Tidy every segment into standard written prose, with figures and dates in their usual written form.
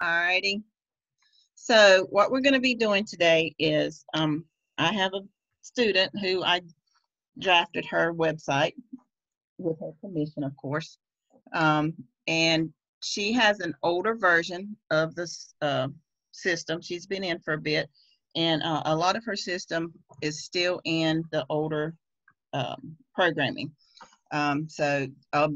Alrighty. So what we're going to be doing today is I have a student who I drafted her website with her permission, of course. Um, and she has an older version of this system. She's been in for a bit, and a lot of her system is still in the older programming. So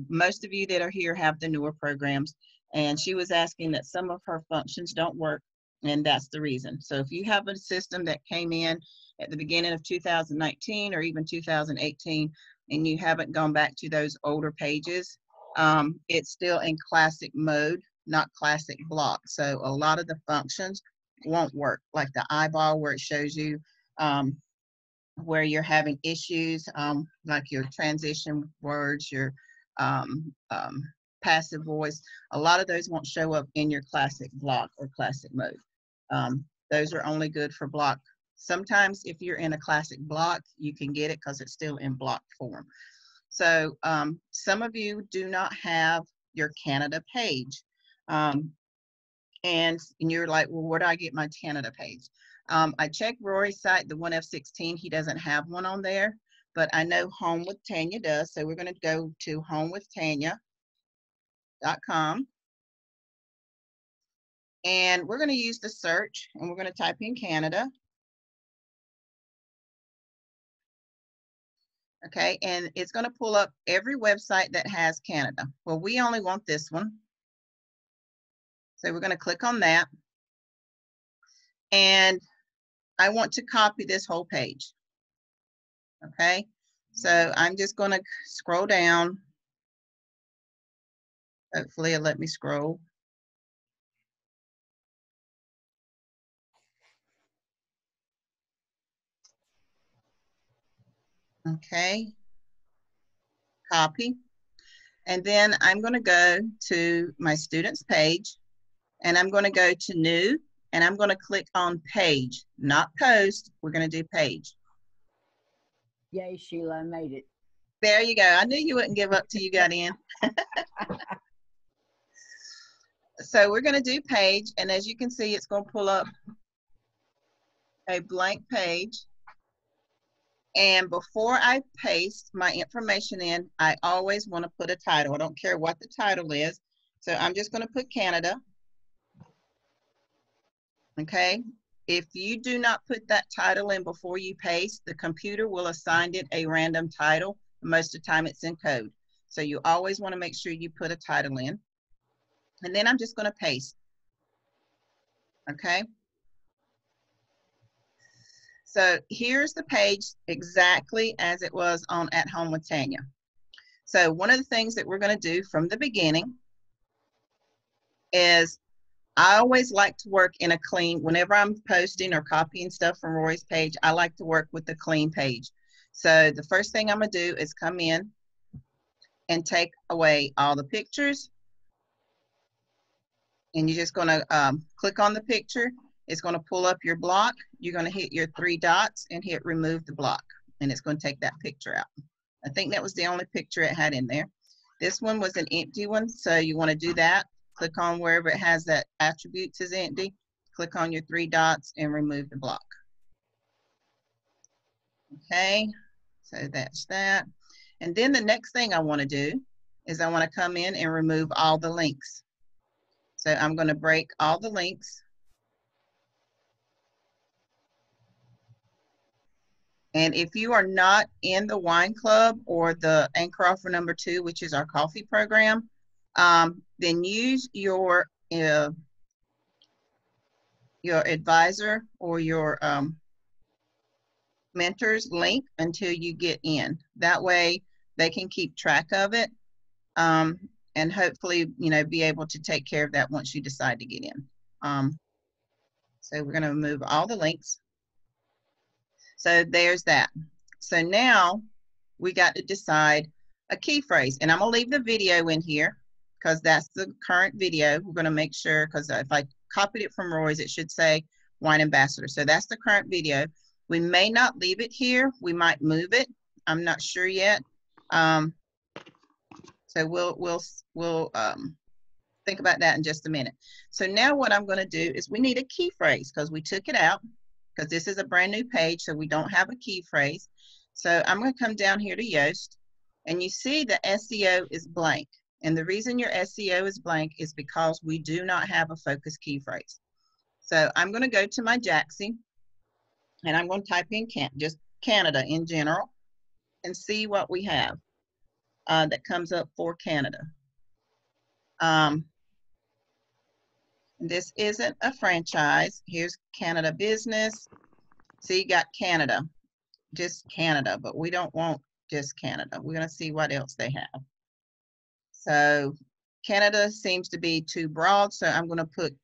most of you that are here have the newer programs, and she was asking that some of her functions don't work, and that's the reason. So if you have a system that came in at the beginning of 2019 or even 2018, and you haven't gone back to those older pages, it's still in classic mode, not classic block. So a lot of the functions won't work, like the eyeball where it shows you where you're having issues, like your transition words, your um, um, passive voice. A lot of those won't show up in your classic block or classic mode. Those are only good for block. Sometimes if you're in a classic block, you can get it because it's still in block form. So some of you do not have your Canada page. Um, and you're like, well, where do I get my Canada page? I checked Rory's site, the 1F16, he doesn't have one on there, but I know Home with Tanya does. So we're going to go to homewithtanya.com, and we're going to use the search, and we're going to type in Canada. Okay, and it's going to pull up every website that has Canada. Well, we only want this one. So we're going to click on that. And I want to copy this whole page. Okay, so I'm just going to scroll down. Hopefully it'll let me scroll. Okay, copy. And then I'm going to go to my students page, and I'm going to go to new, and I'm going to click on page, not post. We're going to do page. Yay, Sheila, I made it. There you go. I knew you wouldn't give up till you got in. So we're going to do page, and as you can see, it's going to pull up a blank page. And before I paste my information in, I always want to put a title. I don't care what the title is. So I'm just going to put Canada. Okay. If you do not put that title in before you paste, the computer will assign it a random title. Most of the time it's in code. So you always want to make sure you put a title in. And then I'm just going to paste. Okay. So here's the page exactly as it was on At Home with Tanya. So one of the things that we're going to do from the beginning is I always like to work in a clean, whenever I'm posting or copying stuff from Rory's page, I like to work with a clean page. So the first thing I'm going to do is come in and take away all the pictures. And you're just going to click on the picture. It's going to pull up your block. You're going to hit your three dots and hit remove the block. And it's going to take that picture out. I think that was the only picture it had in there. This one was an empty one, so you want to do that. Click on wherever it has that attributes is empty. Click on your three dots and remove the block. Okay, so that's that. And then the next thing I want to do is I want to come in and remove all the links. So I'm going to break all the links. And if you are not in the wine club or the Anchor Offer number 2, which is our coffee program, then use your advisor or your mentor's link until you get in. That way they can keep track of it, and hopefully, be able to take care of that once you decide to get in. So we're going to remove all the links. So there's that. So now we got to decide a key phrase, and I'm going to leave the video in here because that's the current video. We're going to make sure, because if I copied it from Roy's, it should say Wine Ambassador. So that's the current video. We may not leave it here. We might move it. I'm not sure yet. So we'll think about that in just a minute. So now what I'm going to do is we need a key phrase because we took it out because this is a brand new page, so we don't have a key phrase. So I'm going to come down here to Yoast, and you see the SEO is blank. And the reason your SEO is blank is because we do not have a focus key phrase. So I'm going to go to my Jaaxi, and I'm going to type in just Canada in general and see what we have that comes up for Canada. This isn't a franchise. Here's Canada Business. So you got Canada, just Canada, but we don't want just Canada. We're going to see what else they have. So Canada seems to be too broad, so I'm going to put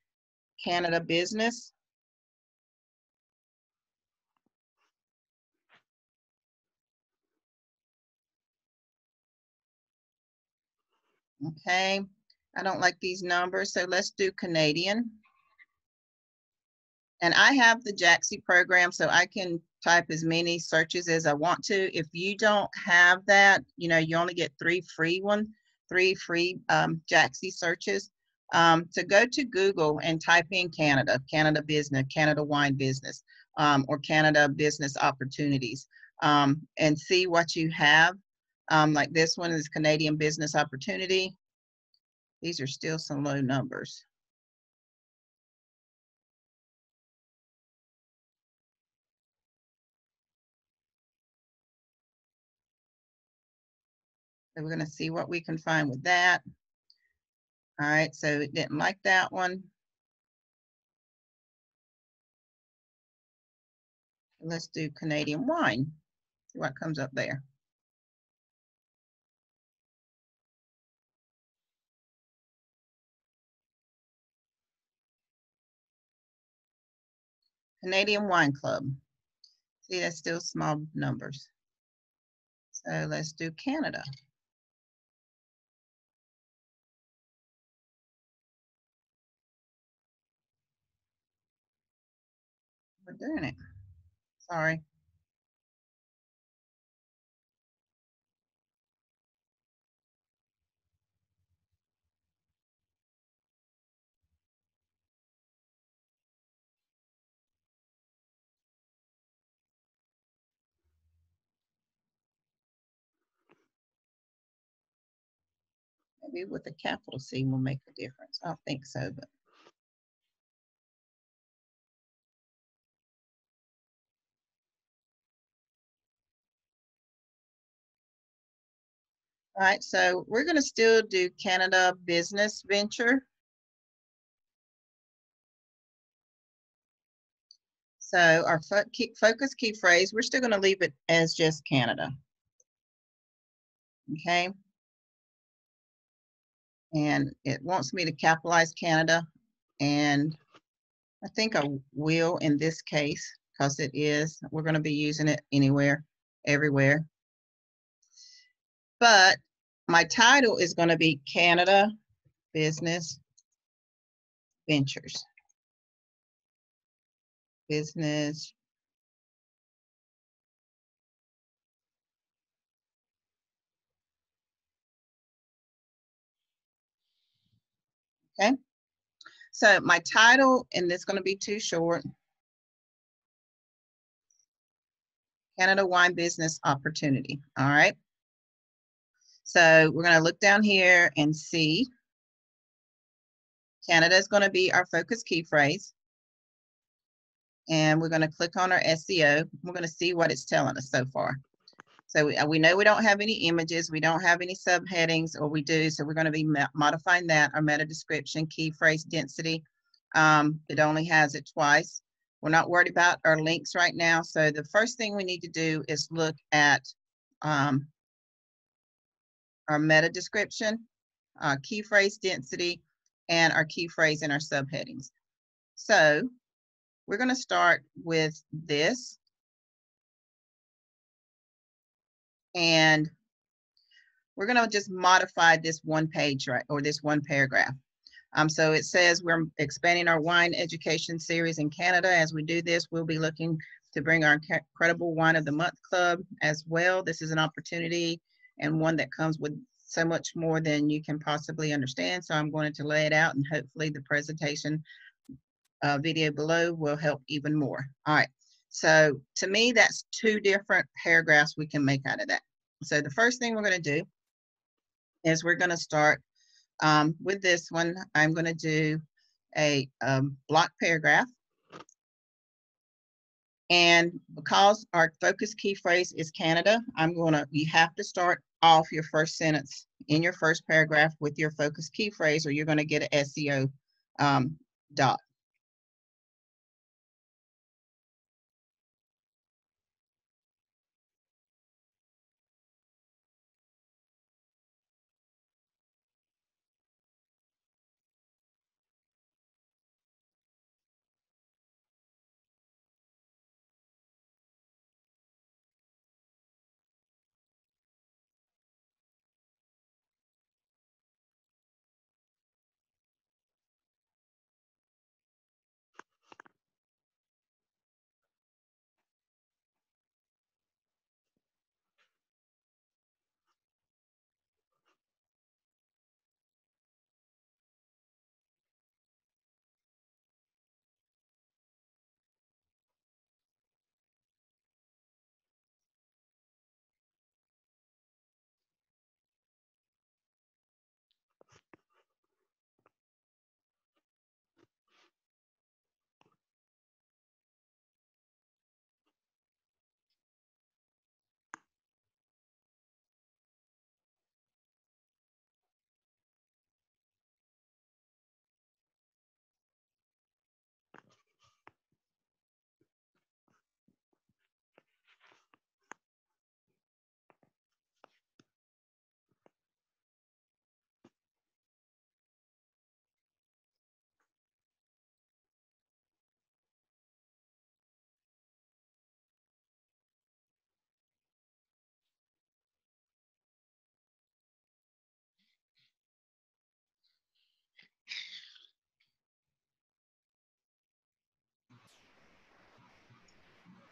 Canada Business. Okay, I don't like these numbers, so let's do Canadian. And I have the Jaaxi program, so I can type as many searches as I want to. If you don't have that, you know, you only get three free Jaaxi searches. So go to Google and type in Canada, Canada Business, Canada Wine Business, or Canada Business Opportunities, and see what you have. Like this one is Canadian Business Opportunity. These are still some low numbers. So we're going to see what we can find with that. All right, so it didn't like that one. Let's do Canadian wine. See what comes up there. Canadian Wine Club. See, that's still small numbers. So let's do Canada. We're doing it. Sorry. Maybe with a capital C will make a difference. I don't think so, but. All right, so we're going to still do Canada Business Venture. So our focus key phrase, we're still going to leave it as just Canada. Okay. And it wants me to capitalize Canada. And I think I will in this case, because it is, we're going to be using it anywhere, everywhere. But my title is going to be Canada Business Ventures. Business. Okay. So my title, and it's going to be too short, Canada Wine Business Opportunity. All right. So we're going to look down here and see Canada is going to be our focus key phrase. And we're going to click on our SEO. We're going to see what it's telling us so far. So we know we don't have any images, we don't have any subheadings, or we do, so we're going to be modifying that. Our meta description, key phrase density, it only has it twice. We're not worried about our links right now. So the first thing we need to do is look at our meta description, key phrase density, and our key phrase and our subheadings. So we're going to start with this. And we're going to just modify this one page, right, or this one paragraph. So it says we're expanding our wine education series in Canada. As we do this, we'll be looking to bring our Incredible Wine of the Month Club as well. This is an opportunity and one that comes with so much more than you can possibly understand. So I'm going to lay it out, and hopefully the presentation video below will help even more. All right. So to me, that's two different paragraphs we can make out of that. So the first thing we're going to do is we're going to start with this one. I'm going to do a block paragraph. And because our focus key phrase is Canada, you have to start off your first sentence in your first paragraph with your focus key phrase, or you're going to get an SEO dot.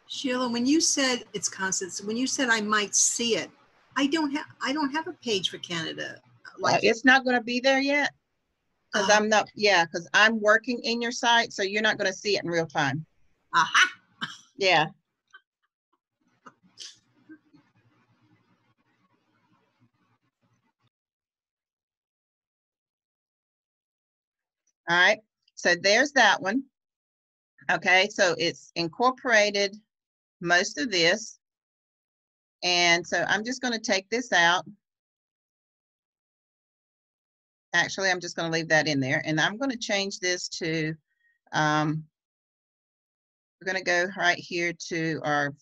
Sheila, when you said it's constant, when you said I might see it, I don't have a page for Canada. Like It's not going to be there yet because I'm not, because I'm working in your site, so you're not going to see it in real time. Aha. Yeah. All right, so there's that one. Okay, so it's incorporated most of this. And so I'm just going to take this out. Actually, I'm just going to leave that in there. And I'm going to change this to, we're going to go right here to our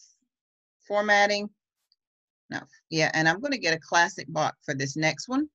formatting. No, yeah, and I'm going to get a classic block for this next one.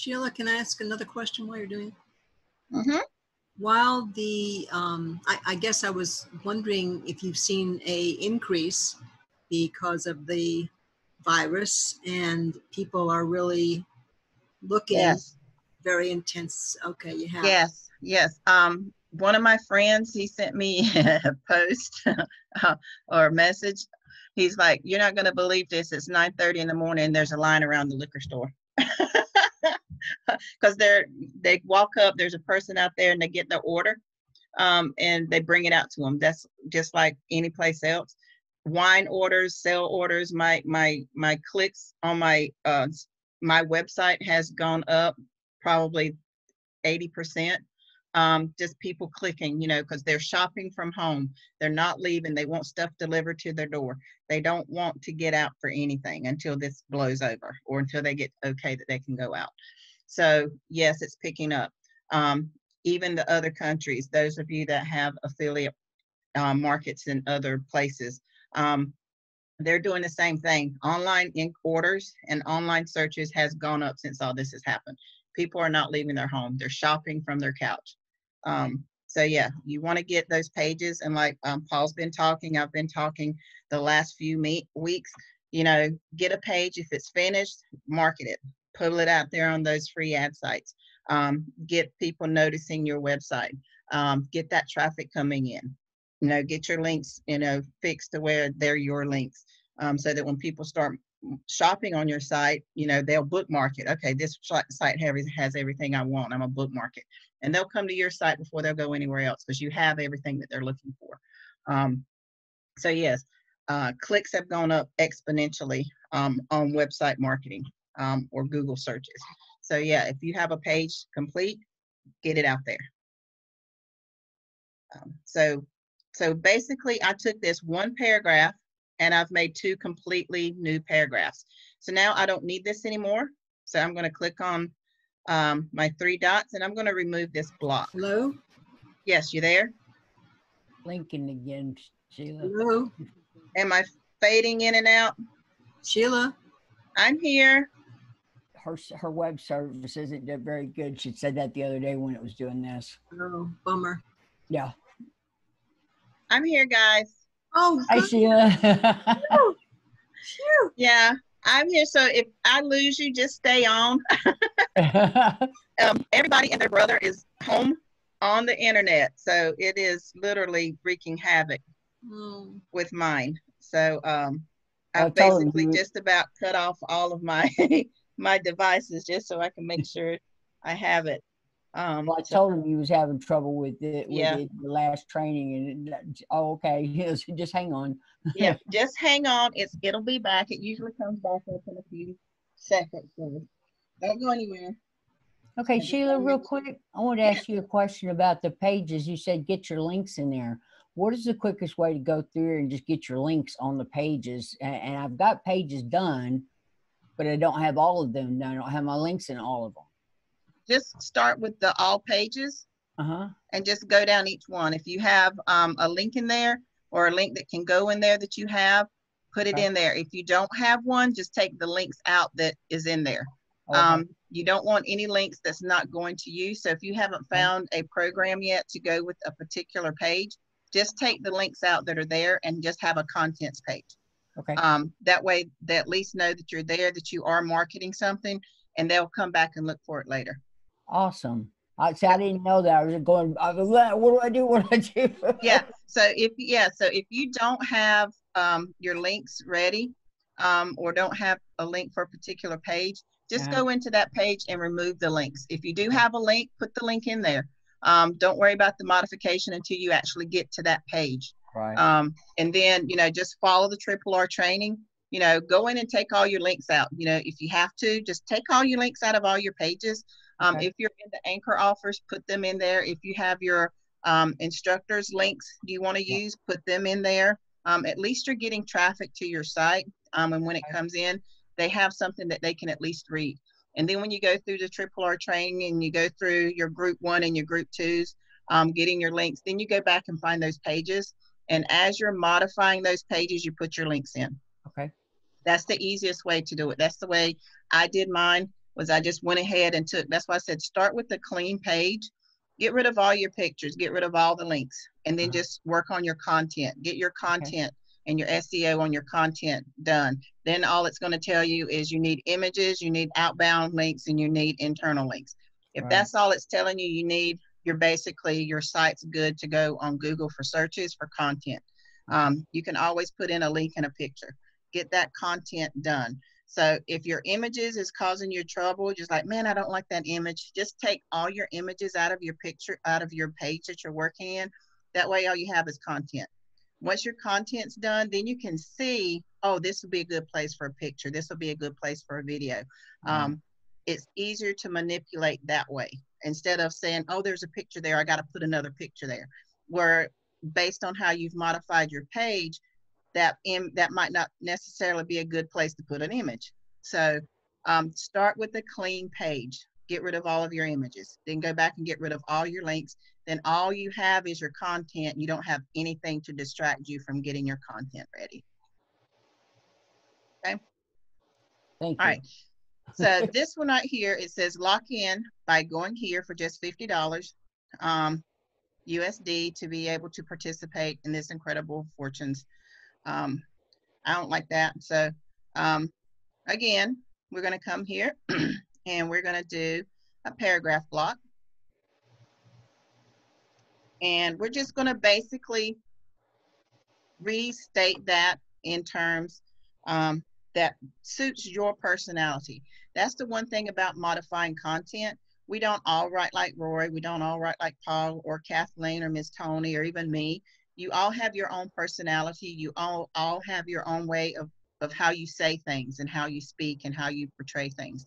Sheila, can I ask another question while you're doing it? Mm-hmm. While the, I guess I was wondering if you've seen a increase because of the virus and people are really looking Yes. very intense. Okay, you have. Yes, yes. One of my friends, he sent me a post or a message. He's like, "You're not going to believe this. It's 9:30 in the morning. There's a line around the liquor store." Because they walk up, there's a person out there and they get their order, and they bring it out to them. That's just like any place else. Wine orders, sale orders, my clicks on my website has gone up probably 80%. Just people clicking, because they're shopping from home. They're not leaving. They want stuff delivered to their door. They don't want to get out for anything until this blows over or until they get okay that they can go out. So yes, it's picking up. Even the other countries, those of you that have affiliate markets in other places, they're doing the same thing. Online orders and online searches has gone up since all this has happened. People are not leaving their home. They're shopping from their couch. So yeah, you want to get those pages. And like Paul's been talking, I've been talking the last few weeks, get a page. If it's finished, market it. Put it out there on those free ad sites. Get people noticing your website. Get that traffic coming in. Get your links, fixed to where they're your links, so that when people start shopping on your site, they'll bookmark it. Okay, this site has everything I want. I'm a bookmark it, and they'll come to your site before they'll go anywhere else because you have everything that they're looking for. So yes, clicks have gone up exponentially on website marketing or Google searches. So yeah, if you have a page complete, get it out there. So basically, I took this one paragraph and I've made 2 completely new paragraphs. So now I don't need this anymore. So I'm going to click on my 3 dots and I'm going to remove this block. Hello? Yes, you there? Lincoln again, Sheila. Hello? Am I fading in and out? Sheila? I'm here. Her web service isn't very good. She said that the other day when it was doing this. Oh, bummer. Yeah. I'm here, guys. Oh, Hi, good. Sheila. Phew. Yeah, I'm here. So if I lose you, just stay on. Everybody and their brother is home on the internet. So it is literally wreaking havoc with mine. So I've basically just about cut off all of my my devices just so I can make sure I have it. Well, I told him he was having trouble with it, the last training, and okay, just hang on. Yeah, just hang on. It'll be back. It usually comes back up in a few seconds. So don't go anywhere. Okay, Sheila, real quick, I want to ask you a question about the pages. You said get your links in there. What is the quickest way to go through and just get your links on the pages? And I've got pages done, but I don't have all of them done. I don't have my links in all of them. Just start with the all pages and just go down each one. If you have a link in there or a link that can go in there that you have, put it in there. If you don't have one, just take the links out that is in there. You don't want any links that's not going to you. So if you haven't found a program yet to go with a particular page, just take the links out that are there and just have a contents page. Okay. That way they at least know that you're there, that you are marketing something, and they'll come back and look for it later. Awesome. I didn't know that. I was going, what do I do? What do I do? Yeah. So if you don't have your links ready or don't have a link for a particular page, just go into that page and remove the links. If you do have a link, put the link in there. Don't worry about the modification until you actually get to that page. Right. And then, just follow the Triple R training. Go in and take all your links out. If you have to, just take all your links out of all your pages. If you're in the Anchor offers, put them in there. If you have your instructors links you want to use, put them in there. At least you're getting traffic to your site. And when it comes in, they have something that they can at least read. And then when you go through the Triple R training and you go through your group 1 and your group 2s, getting your links, then you go back and find those pages. And as you're modifying those pages, you put your links in. Okay. That's the easiest way to do it. That's the way I did mine. was I just went ahead and took, that's why I said, start with a clean page, get rid of all your pictures, get rid of all the links, and then just work on your content, get your content and your SEO on your content done. Then all it's going to tell you is you need images, you need outbound links, and you need internal links. If that's all it's telling you you need, you're basically, your site's good to go on Google for searches for content. You can always put in a link and a picture. Get that content done. So if your images is causing you trouble, just like, man, I don't like that image, just take all your images out of your picture, out of your page that you're working in. That way all you have is content. Once your content's done, then you can see, oh, this would be a good place for a picture. This will be a good place for a video. It's easier to manipulate that way instead of saying, oh, there's a picture there, I got to put another picture there. Where based on how you've modified your page, that might not necessarily be a good place to put an image. So start with a clean page, get rid of all of your images, then go back and get rid of all your links. Then all you have is your content. You don't have anything to distract you from getting your content ready. Okay. Thank All you. right. So this one right here, it says lock in by going here for just $50 USD to be able to participate in this incredible fortunes. I don't like that. So again, we're going to come here and we're going to do a paragraph block. And we're just going to basically restate that in terms that suits your personality. That's the one thing about modifying content. We don't all write like Roy. We don't all write like Paul or Kathleen or Miss Tony or even me. You all have your own personality. You all have your own way of how you say things and how you speak and how you portray things.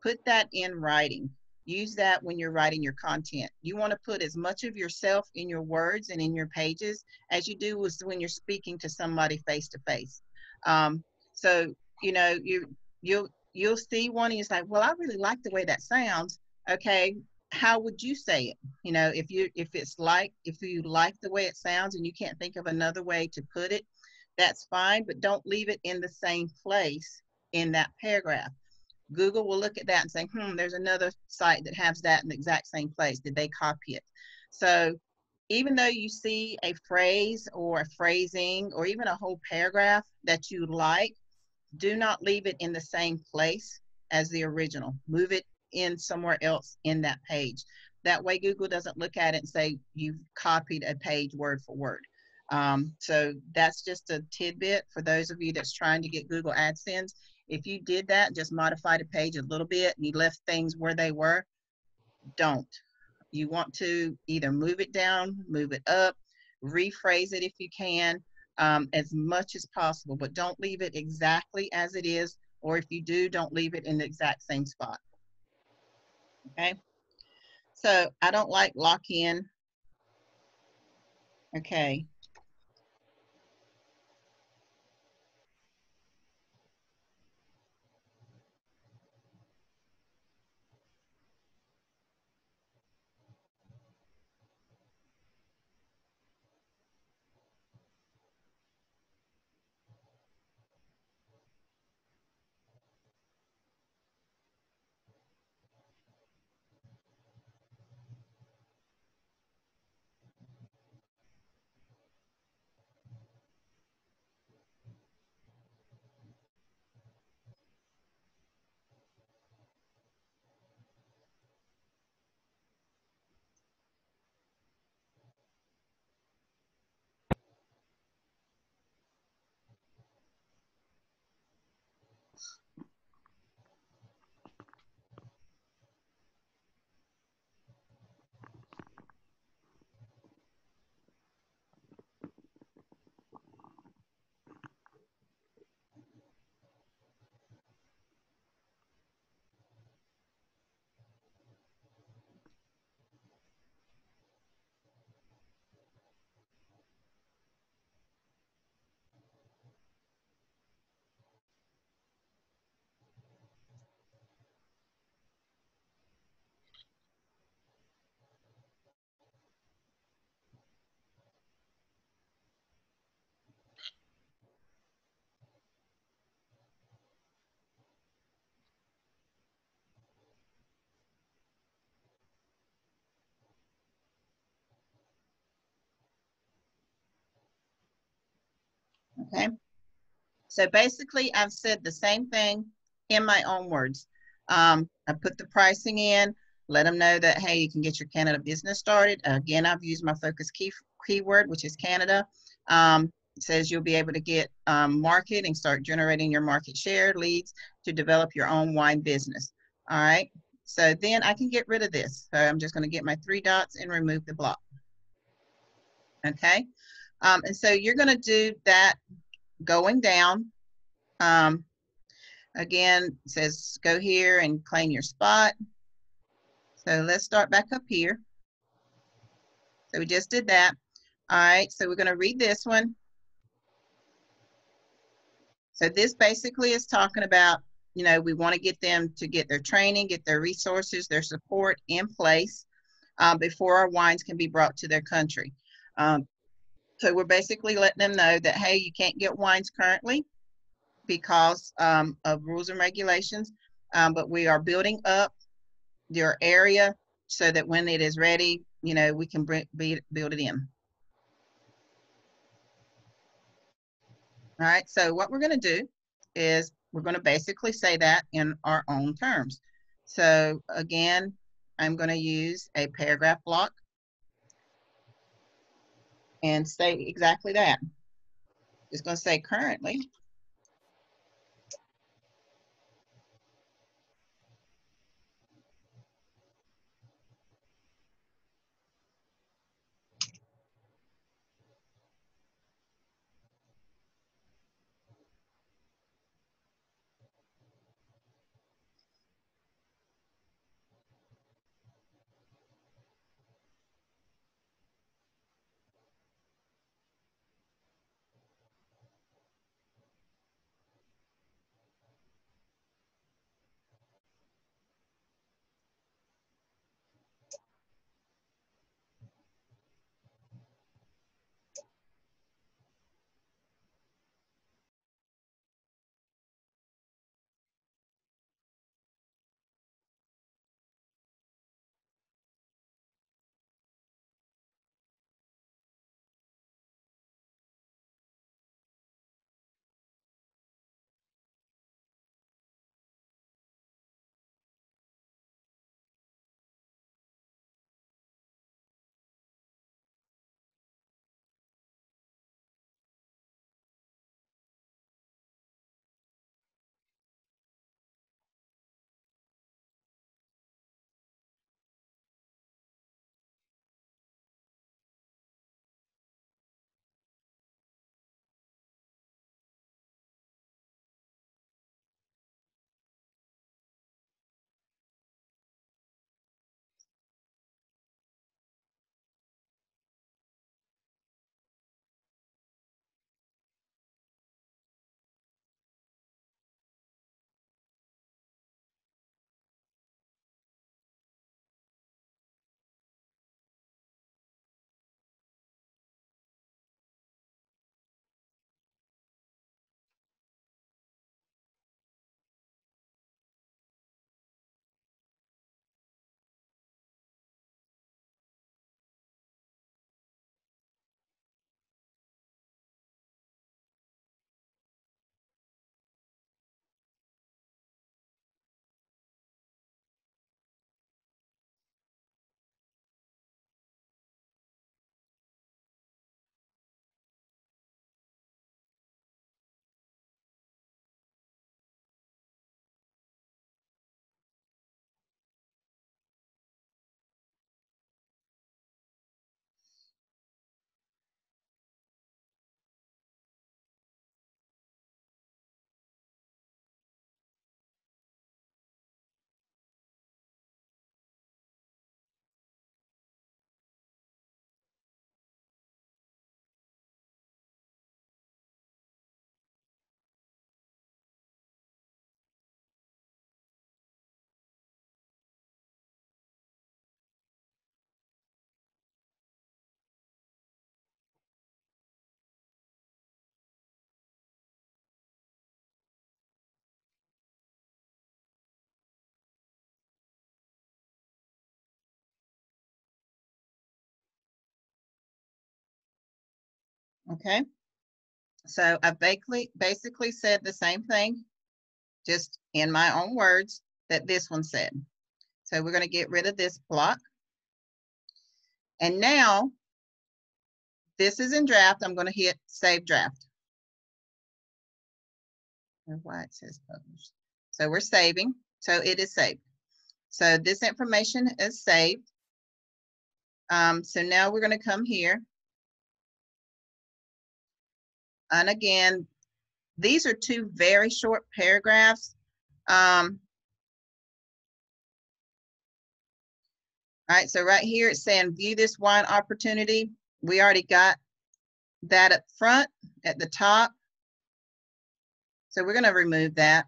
Put that in writing. Use that when you're writing your content. You want to put as much of yourself in your words and in your pages as you do when you're speaking to somebody face to face. So, you know, you'll see one and it's like, well, I really like the way that sounds. Okay, how would you say it? You know, if you like the way it sounds and you can't think of another way to put it, that's fine, but don't leave it in the same place in that paragraph. Google will look at that and say, there's another site that has that in the exact same place. Did they copy it? So even though you see a phrase or a phrasing or even a whole paragraph that you like, do not leave it in the same place as the original. Move it in somewhere else in that page. That way Google doesn't look at it and say you've copied a page word for word. So that's just a tidbit for those of you that's trying to get Google AdSense. If you did that, just modified a page a little bit and you left things where they were, don't. You want to either move it down, move it up, rephrase it if you can, as much as possible, but don't leave it exactly as it is, or if you do, don't leave it in the exact same spot. Okay, so I don't like lock in. Okay. Okay. So basically, I've said the same thing in my own words. I put the pricing in, let them know that, hey, you can get your Canada business started. Again, I've used my focus keyword, which is Canada. It says you'll be able to get market and start generating your market share leads to develop your own wine business. All right. So then I can get rid of this. So I'm just going to get my 3 dots and remove the block. Okay. And so you're going to do that going down. Again, it says go here and claim your spot. So let's start back up here. So we just did that. All right, so we're going to read this one. So this basically is talking about, you know, we want to get them to get their training, get their resources, their support in place before our wines can be brought to their country. So we're basically letting them know that, hey, you can't get wines currently because of rules and regulations, but we are building up your area so that when it is ready, you know, we can build it in. All right, so what we're going to do is we're going to basically say that in our own terms. So again, I'm going to use a paragraph block and say exactly that. Just going to say currently. Okay. So I basically said the same thing, just in my own words, that this one said. So we're going to get rid of this block. And now this is in draft. I'm going to hit save draft. Why it says published. So we're saving. So it is saved. So this information is saved. So now we're going to come here. And again, these are two very short paragraphs. All right, so right here it's saying view this wine opportunity. We already got that up front at the top. So we're going to remove that.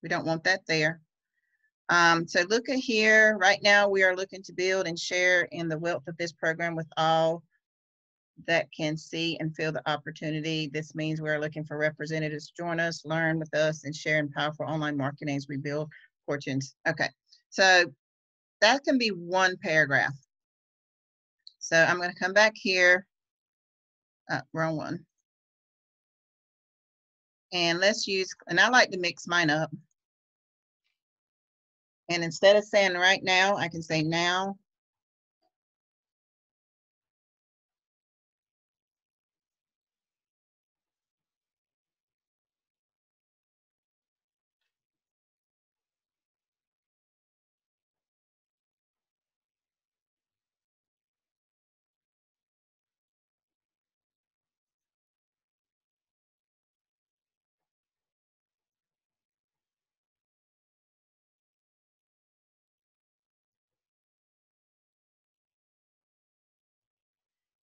We don't want that there. So look at here. Right now we are looking to build and share in the wealth of this program with all that can see and feel the opportunity. This means we're looking for representatives to join us, learn with us, and share in powerful online marketing as we build fortunes. Okay, so that can be one paragraph. So I'm going to come back here. Wrong one. And let's use, and I like to mix mine up. And instead of saying right now, I can say now.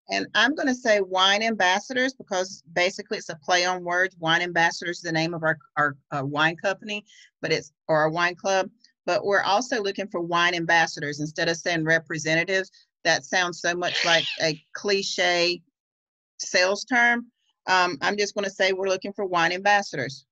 And I'm going to say wine ambassadors because basically it's a play on words. Wine ambassadors is the name of our wine company, but it's, or our wine club, but we're also looking for wine ambassadors instead of saying representatives. That sounds so much like a cliche sales term. I'm just going to say we're looking for wine ambassadors.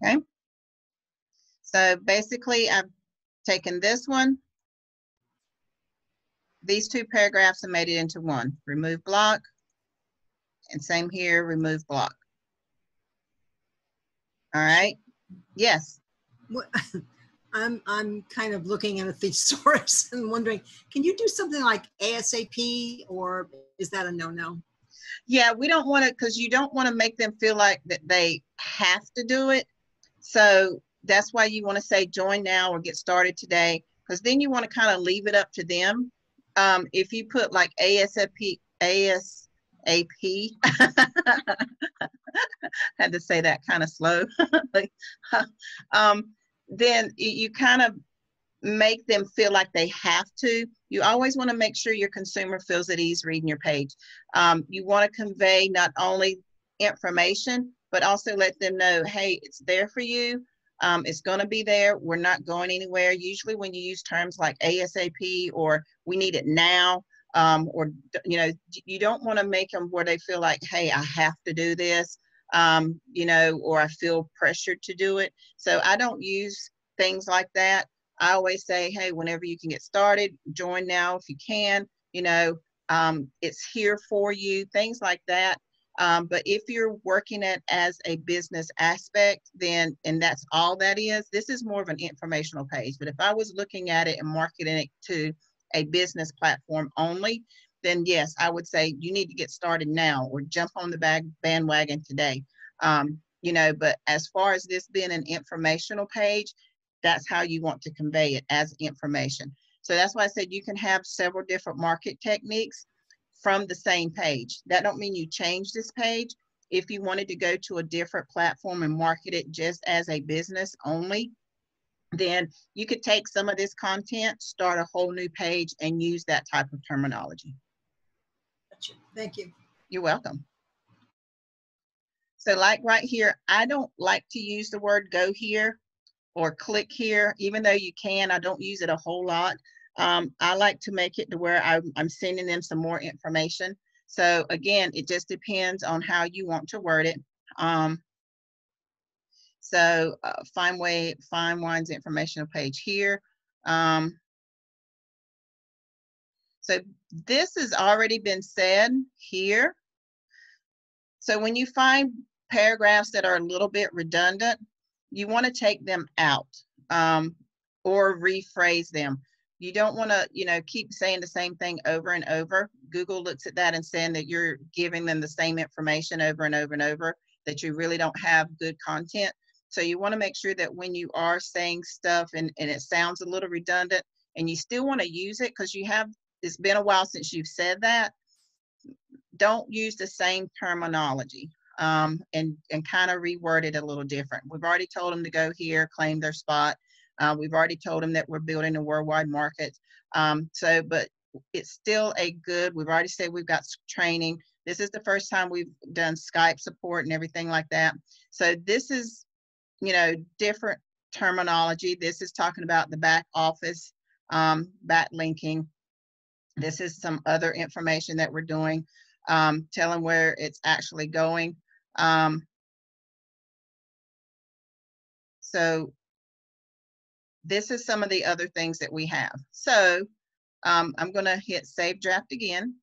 Okay. So basically I've taken this one, these two paragraphs and made it into one. Remove block, and same here, remove block. All right. Yes. What, I'm kind of looking at a thesaurus and wondering, can you do something like ASAP, or is that a no-no? Yeah, we don't want to, because you don't want to make them feel like that they have to do it. So that's why you want to say join now or get started today, because then you want to kind of leave it up to them. If you put like ASAP, had to say that kind of slow, like, then you kind of make them feel like they have to. You always want to make sure your consumer feels at ease reading your page. You want to convey not only information, but also let them know, hey, it's there for you. It's going to be there. We're not going anywhere. Usually when you use terms like ASAP or we need it now, or, you know, you don't want to make them where they feel like, hey, I have to do this, you know, or I feel pressured to do it. So I don't use things like that. I always say, hey, whenever you can get started, join now if you can, you know, It's here for you, things like that. But if you're working it as a business aspect, then, and that's all that is, this is more of an informational page. But if I was looking at it and marketing it to a business platform only, then yes, I would say you need to get started now or jump on the bandwagon today. You know, but as far as this being an informational page, that's how you want to convey it, as information. So that's why I said you can have several different market techniques from the same page. That don't mean you change this page. If you wanted to go to a different platform and market it just as a business only, then you could take some of this content, start a whole new page, and use that type of terminology. Gotcha. Thank you. You're welcome. So like right here, I don't like to use the word go here or click here, even though you can. I don't use it a whole lot. I like to make it to where I'm sending them some more information. So again, it just depends on how you want to word it. Fine Wine's informational page here. So this has already been said here. So when you find paragraphs that are a little bit redundant, you want to take them out or rephrase them. You don't want to, you know, keep saying the same thing over and over. Google looks at that and saying that you're giving them the same information over and over and over, that you really don't have good content. So you want to make sure that when you are saying stuff and it sounds a little redundant and you still want to use it because you have, it's been a while since you've said that, don't use the same terminology and kind of reword it a little different. We've already told them to go here, claim their spot. We've already told them that we're building a worldwide market. But it's still a good, we've already said we've got training. This is the first time we've done Skype support and everything like that. So this is, you know, different terminology. This is talking about the back office, backlinking. This is some other information that we're doing, telling where it's actually going. So this is some of the other things that we have. So I'm going to hit Save Draft again.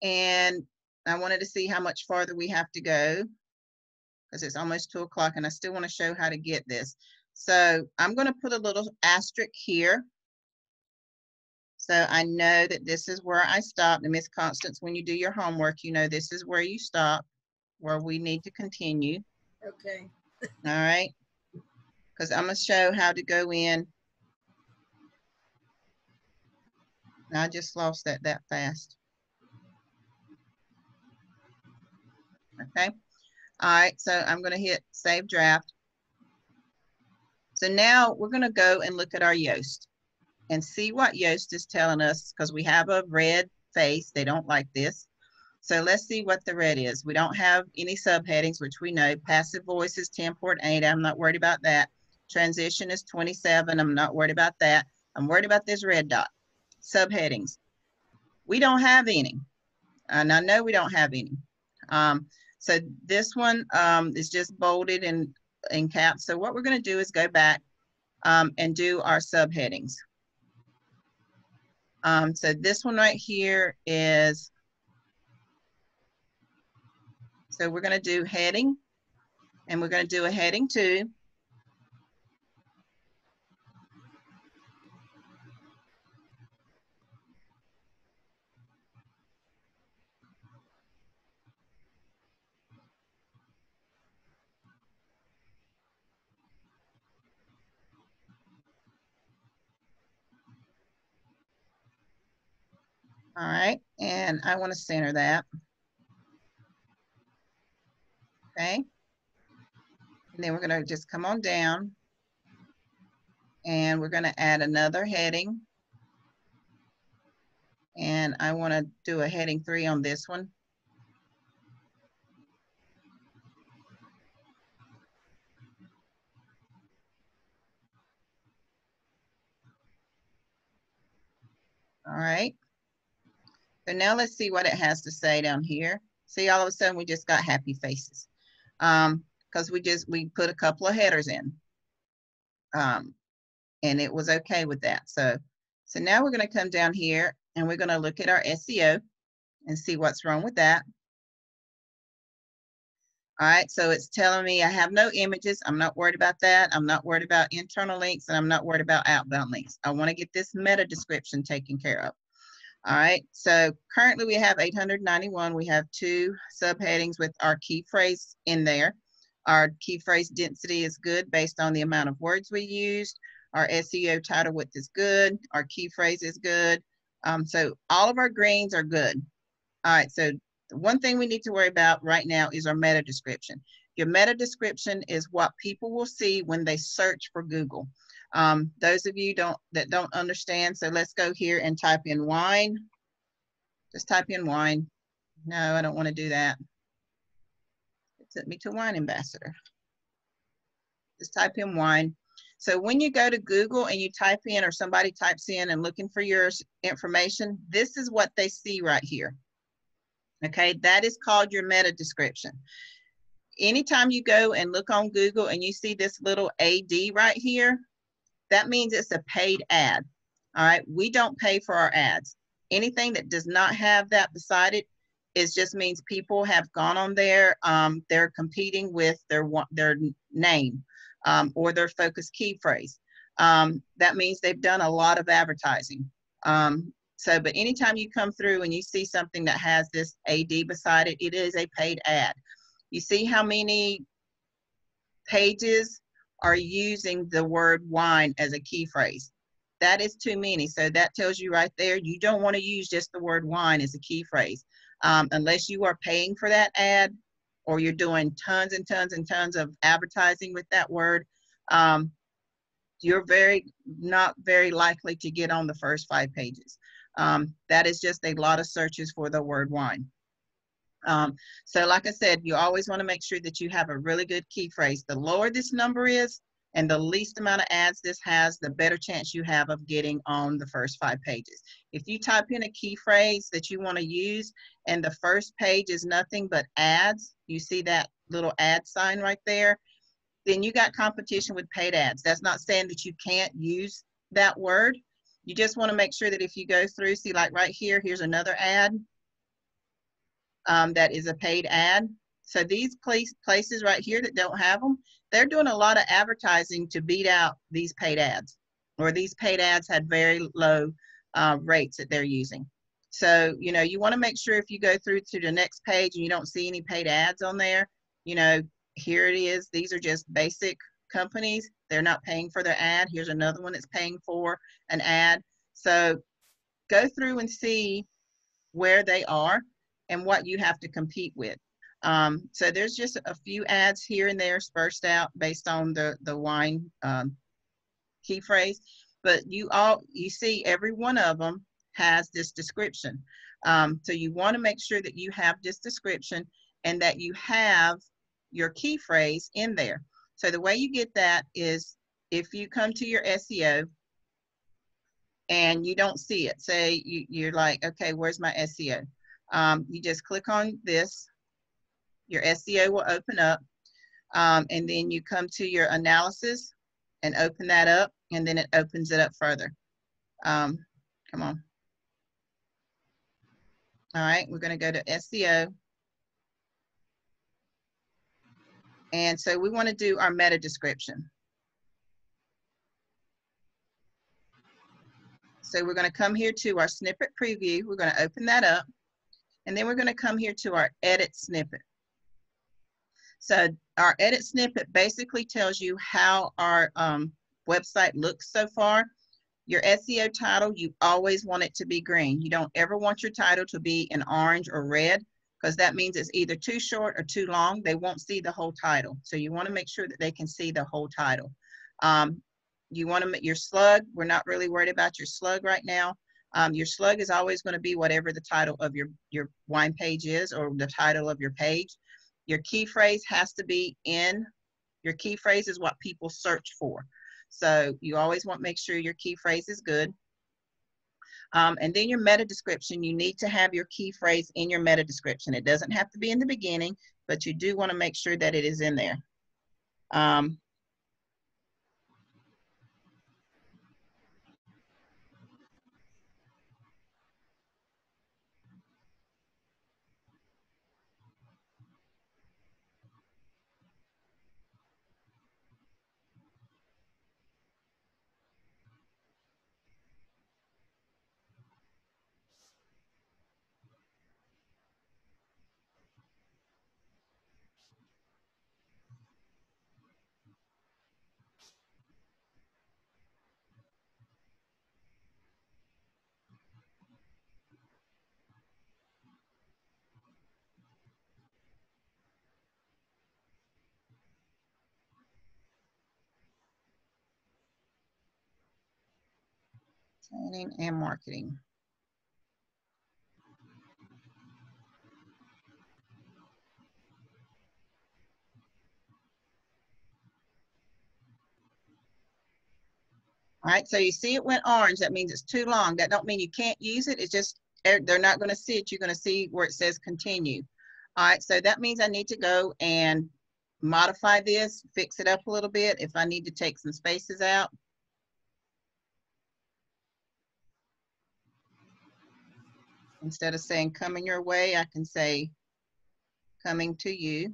And I wanted to see how much farther we have to go because it's almost 2 o'clock and I still want to show how to get this. So I'm going to put a little asterisk here. So I know that this is where I stopped. And Miss Constance, when you do your homework, you know this is where you stop, where we need to continue. Okay. All right. Because I'm going to show how to go in. I just lost that fast. Okay. All right. So I'm going to hit Save Draft. So now we're going to go and look at our Yoast and see what Yoast is telling us because we have a red face. They don't like this. So let's see what the red is. We don't have any subheadings, which we know. Passive voice is 10.8. I'm not worried about that. Transition is 27. I'm not worried about that. I'm worried about this red dot. Subheadings. We don't have any. And I know we don't have any. So this one is just bolded and in caps. So what we're going to do is go back and do our subheadings. So this one right here is, so we're going to do heading, and we're going to do a heading 2. All right, and I want to center that. Okay. And then we're going to just come on down and we're going to add another heading. And I want to do a heading 3 on this one. All right. So now let's see what it has to say down here. See, all of a sudden we just got happy faces because we put a couple of headers in. and it was okay with that. So now we're going to come down here and we're going to look at our SEO and see what's wrong with that. All right, so it's telling me I have no images. I'm not worried about that. I'm not worried about internal links, and I'm not worried about outbound links. I want to get this meta description taken care of. All right, so currently we have 891. We have 2 subheadings with our key phrase in there. Our key phrase density is good based on the amount of words we used. Our SEO title width is good. Our key phrase is good. So all of our greens are good. All right, so the one thing we need to worry about right now is our meta description. Your meta description is what people will see when they search for Google. Those of you that don't understand, so let's go here and type in wine. Just type in wine. No, I don't want to do that. It took me to Wine Ambassador. Just type in wine. So when you go to Google and you type in, or somebody types in and looking for your information, this is what they see right here. Okay, that is called your meta description. Anytime you go and look on Google and you see this little AD right here, that means it's a paid ad. All right, we don't pay for our ads. Anything that does not have that beside it, it just means people have gone on there. They're competing with their name or their focus key phrase. That means they've done a lot of advertising. But anytime you come through and you see something that has this AD beside it, it is a paid ad. You see how many pages are using the word wine as a key phrase? That is too many. So that tells you right there, you don't want to use just the word wine as a key phrase. Unless you are paying for that ad or you're doing tons and tons and tons of advertising with that word, you're not very likely to get on the first 5 pages. That is just a lot of searches for the word wine. So like I said, you always want to make sure that you have a really good key phrase. The lower this number is and the least amount of ads this has, the better chance you have of getting on the first 5 pages. If you type in a key phrase that you want to use and the first page is nothing but ads, you see that little ad sign right there, then you got competition with paid ads. That's not saying that you can't use that word. You just want to make sure that if you go through, see like right here, here's another ad that is a paid ad. So these places right here that don't have them, they're doing a lot of advertising to beat out these paid ads, or these paid ads had very low rates that they're using. So, you know, you want to make sure if you go through to the next page and you don't see any paid ads on there, you know, here it is. These are just basic companies. They're not paying for their ad. Here's another one that's paying for an ad. So go through and see where they are and what you have to compete with. So there's just a few ads here and there spaced out based on the wine key phrase, but you see every one of them has this description. So you want to make sure that you have this description and that you have your key phrase in there. So the way you get that is if you come to your SEO and you don't see it, say you're like, okay, where's my SEO? You just click on this, your SEO will open up, and then you come to your analysis and open that up, and then it opens it up further. Come on. All right, we're going to go to SEO. And so we want to do our meta description. So we're going to come here to our snippet preview. We're going to open that up. And then we're going to come here to our edit snippet. So our edit snippet basically tells you how our website looks so far. Your SEO title, you always want it to be green. You don't ever want your title to be in orange or red, because that means it's either too short or too long. They won't see the whole title. So you want to make sure that they can see the whole title. You want to make your slug, we're not really worried about your slug right now. Your slug is always going to be whatever the title of your wine page is, or the title of your page. Your key phrase has to be in. Your key phrase is what people search for. So you always want to make sure your key phrase is good. And then your meta description, you need to have your key phrase in your meta description. It doesn't have to be in the beginning, but you do want to make sure that it is in there. Training and marketing. All right, so you see it went orange. That means it's too long. That don't mean you can't use it. It's just they're not going to see it. You're going to see where it says continue. All right, so that means I need to go and modify this, fix it up a little bit if I need to take some spaces out. Instead of saying coming your way, I can say coming to you.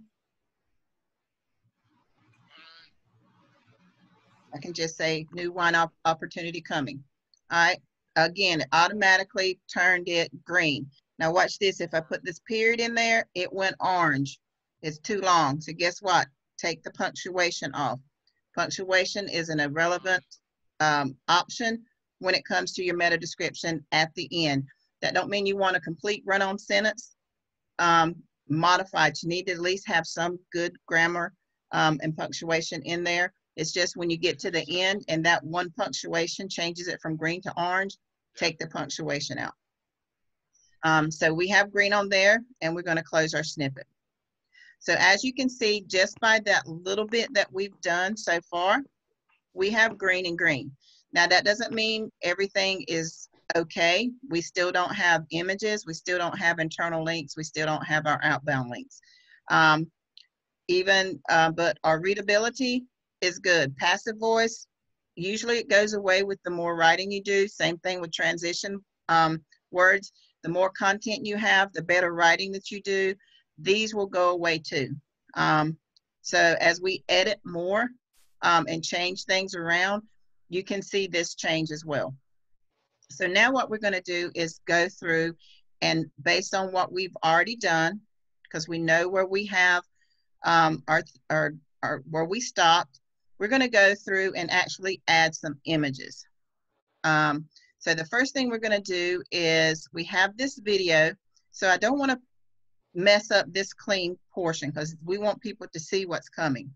I can just say new wine opportunity coming. All right, again, it automatically turned it green. Now watch this, if I put this period in there, it went orange. It's too long, so guess what? Take the punctuation off. Punctuation is an irrelevant option when it comes to your meta description at the end. That don't mean you want a complete run-on sentence modified. You need to at least have some good grammar and punctuation in there. It's just when you get to the end and that one punctuation changes it from green to orange, take the punctuation out. So we have green on there and we're going to close our snippet. So as you can see, just by that little bit that we've done so far, we have green and green. Now that doesn't mean everything is okay. We still don't have images. We still don't have internal links. We still don't have our outbound links. But our readability is good. Passive voice, usually it goes away with the more writing you do. Same thing with transition words. The more content you have, the better writing that you do. These will go away too. So as we edit more and change things around, you can see this change as well. So now what we're going to do is go through and based on what we've already done, because we know where we have where we stopped, we're going to go through and actually add some images. So the first thing we're going to do is we have this video. So I don't want to mess up this clean portion because we want people to see what's coming.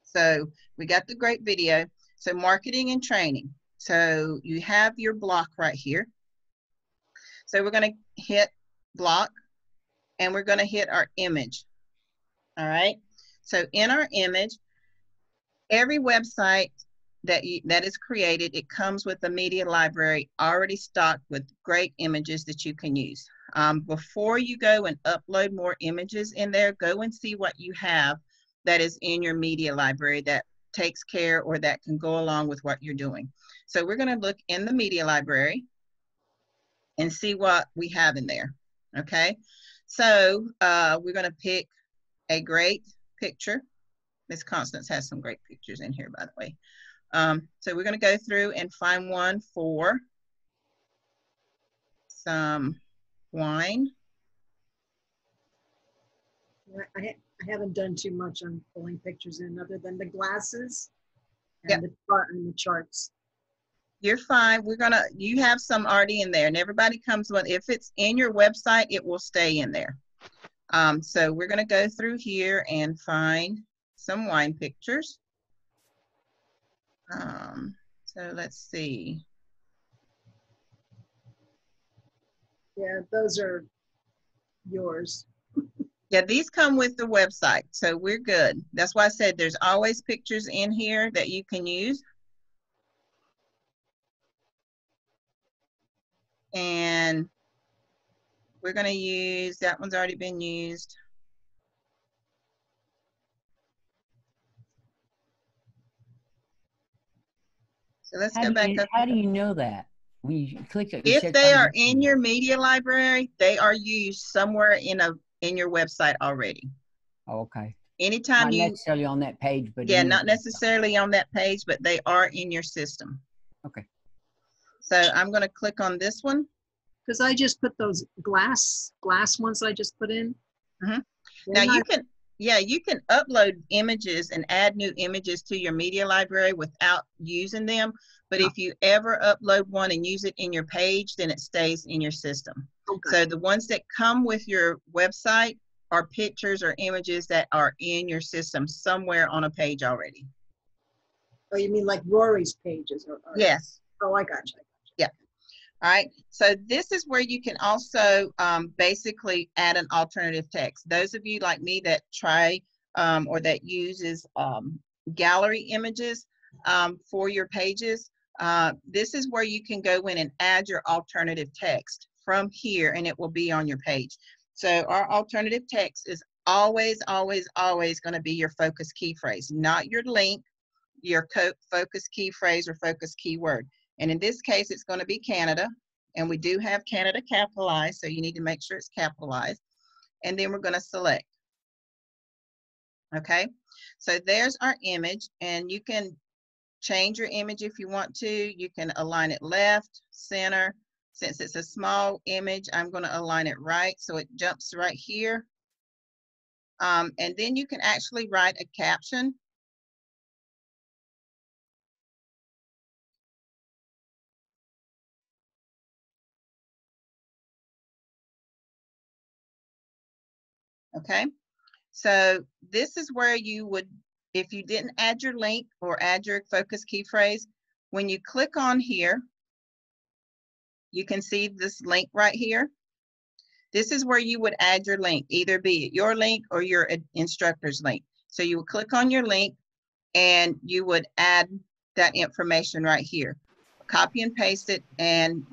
So we got the great video. So marketing and training. So you have your block right here. So we're going to hit block and we're going to hit our image. All right. So in our image, every website that is created, it comes with a media library already stocked with great images that you can use. Before you go and upload more images in there, go and see what you have that is in your media library that takes care or that can go along with what you're doing. So we're going to look in the media library and see what we have in there. Okay. So we're going to pick a great picture. Miss Constance has some great pictures in here, by the way. So we're going to go through and find one for some wine. I haven't done too much on pulling pictures in other than the glasses and, Yep. the charts. You're fine. You have some already in there and everybody comes with, if it's in your website, it will stay in there. So we're going to go through here and find some wine pictures. So let's see. Yeah, those are yours. Yeah, these come with the website, so we're good. That's why I said there's always pictures in here that you can use. And we're going to use, that one's already been used. So let's go back up. How do you know that? When you click it, If they are in your media library, they are used somewhere in your website already. Oh, okay. Anytime Not you necessarily on that page, but yeah, not necessarily on that page, but they are in your system. Okay. So I'm going to click on this one. Because I just put those glass ones I just put in. Mm-hmm. Now you can upload images and add new images to your media library without using them. But if you ever upload one and use it in your page, then it stays in your system. Okay. So the ones that come with your website are pictures or images that are in your system somewhere on a page already. Oh, you mean like Rory's pages? Yes. Oh, I got you. All right, so this is where you can also basically add an alternative text. Those of you like me that try or that uses gallery images for your pages, this is where you can go in and add your alternative text from here, and it will be on your page. So our alternative text is always, always, always going to be your focus key phrase, not your link, your focus key phrase or focus keyword. And in this case, it's going to be Canada. And we do have Canada capitalized, so you need to make sure it's capitalized. And then we're going to select. Okay, so there's our image, and you can change your image if you want to. You can align it left, center. Since it's a small image, I'm going to align it right so it jumps right here. And then you can actually write a caption. Okay, so this is where you would, if you didn't add your link or add your focus key phrase, when you click on here, you can see this link right here. This is where you would add your link, either be it your link or your instructor's link. So you would click on your link and you would add that information right here. Copy and paste it, and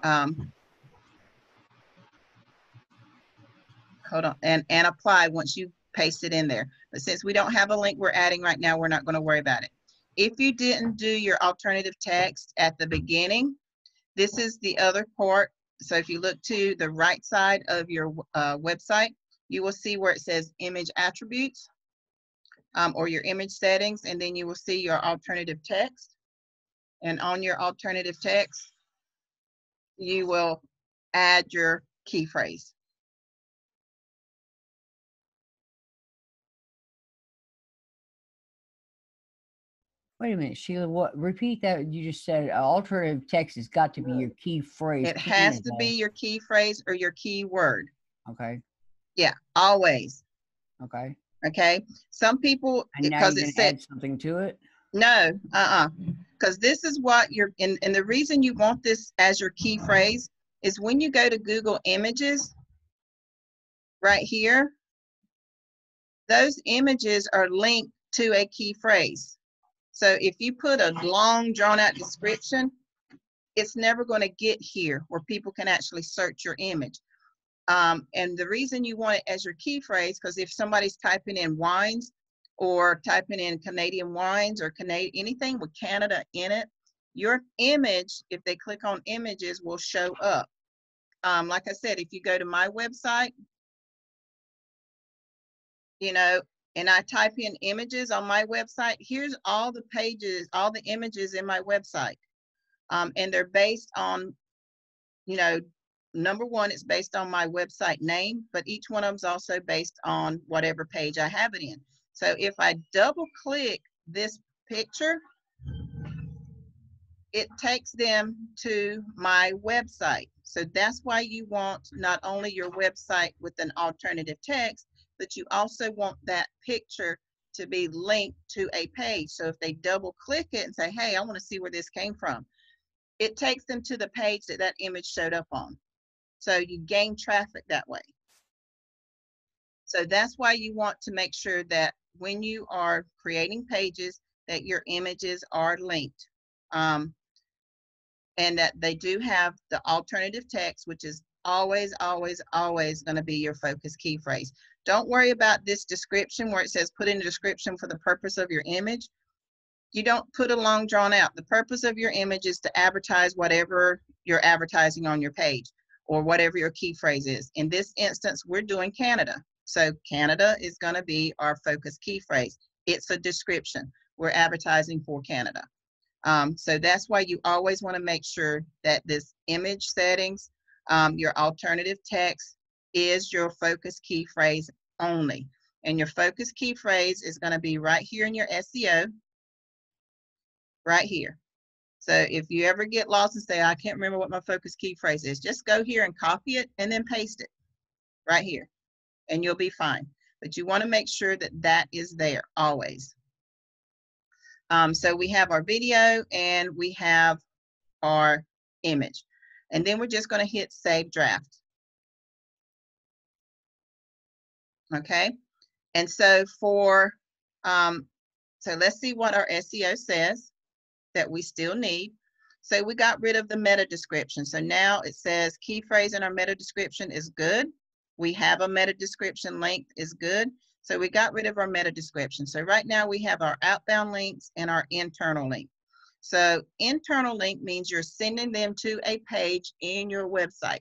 hold on, and apply once you paste it in there. But since we don't have a link we're adding right now, we're not going to worry about it. If you didn't do your alternative text at the beginning, this is the other part. So if you look to the right side of your website, you will see where it says image attributes or your image settings, and then you will see your alternative text. And on your alternative text, you will add your key phrase. Wait a minute, Sheila, what, repeat that you just said. Alternative text has got to be your key phrase. It has to be your key phrase or your key word. Okay. Yeah, always. Okay. Okay. Some people, And now because you it can said add something to it? no, because this is what you're in, and the reason you want this as your key phrase is when you go to Google Images right here, those images are linked to a key phrase. So if you put a long drawn out description, it's never going to get here where people can actually search your image. And the reason you want it as your key phrase, because if somebody's typing in wines or typing in Canadian wines or anything with Canada in it, your image, if they click on images, will show up. Like I said, if you go to my website, you know, and I type in images on my website, here's all the pages, all the images in my website. And they're based on, you know, number one, it's based on my website name, but each one of them is also based on whatever page I have it in. So if I double click this picture, it takes them to my website. So that's why you want not only your website with an alternative text, but you also want that picture to be linked to a page. So if they double click it and say, hey, I want to see where this came from, it takes them to the page that that image showed up on. So you gain traffic that way. So that's why you want to make sure that when you are creating pages that your images are linked. And that they do have the alternative text, which is always, always, always going to be your focus key phrase. Don't worry about this description where it says put in a description for the purpose of your image. You don't put a long drawn out. The purpose of your image is to advertise whatever you're advertising on your page or whatever your key phrase is. In this instance, we're doing Canada. So Canada is going to be our focus key phrase. It's a description. We're advertising for Canada. So that's why you always want to make sure that this image settings, your alternative text is your focus key phrase only. And your focus key phrase is going to be right here in your SEO, right here. So if you ever get lost and say, I can't remember what my focus key phrase is, just go here and copy it and then paste it right here and you'll be fine. But you want to make sure that that is there always. So we have our video and we have our image. And then we're just going to hit Save Draft. Okay. And so so let's see what our SEO says that we still need. So we got rid of the meta description. So now it says key phrase in our meta description is good. We have a meta description length is good. So we got rid of our meta description. So right now we have our outbound links and our internal link. So internal link means you're sending them to a page in your website.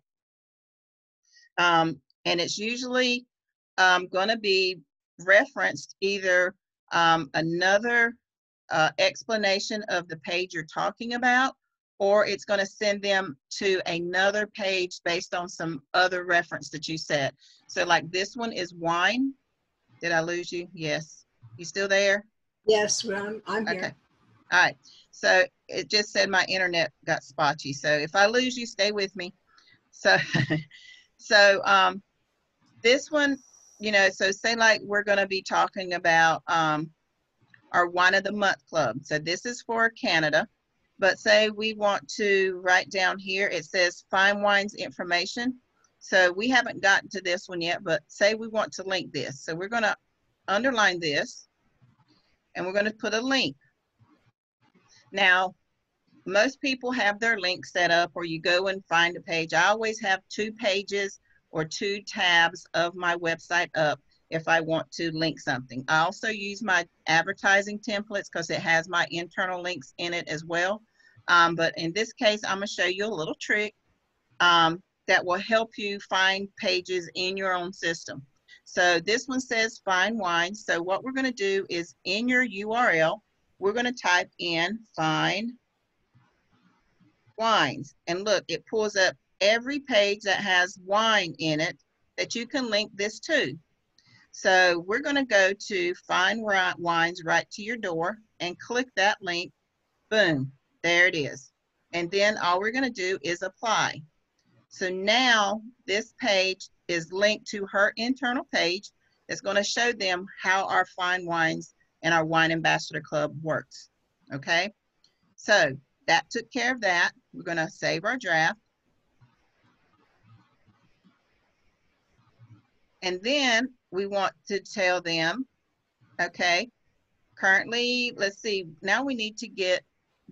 And it's usually going to be referenced either another explanation of the page you're talking about, or it's going to send them to another page based on some other reference that you said. So like this one is wine. Did I lose you? Yes. You still there? Yes, I'm here. Okay. All right. So it just said my internet got spotty. So if I lose you, stay with me. So, this one, you know, so say like we're going to be talking about our Wine of the Month Club. So this is for Canada, but say we want to write down here, it says Fine Wines information. So we haven't gotten to this one yet, but say we want to link this. So we're going to underline this and we're going to put a link. Now, most people have their link set up, or you go and find a page. I always have 2 pages or 2 tabs of my website up if I want to link something. I also use my advertising templates because it has my internal links in it as well. But in this case, I'm going to show you a little trick that will help you find pages in your own system. So this one says Fine Wine. So what we're going to do is in your URL, we're going to type in Fine Wines. And look, it pulls up every page that has wine in it that you can link this to. So we're going to go to Fine Wines right to your door and click that link. Boom, there it is. And then all we're going to do is apply. So now this page is linked to her internal page that's going to show them how our Fine Wines and our Wine Ambassador Club works. Okay, so that took care of that. We're going to save our draft. And then we want to tell them, okay, currently, let's see, now we need to get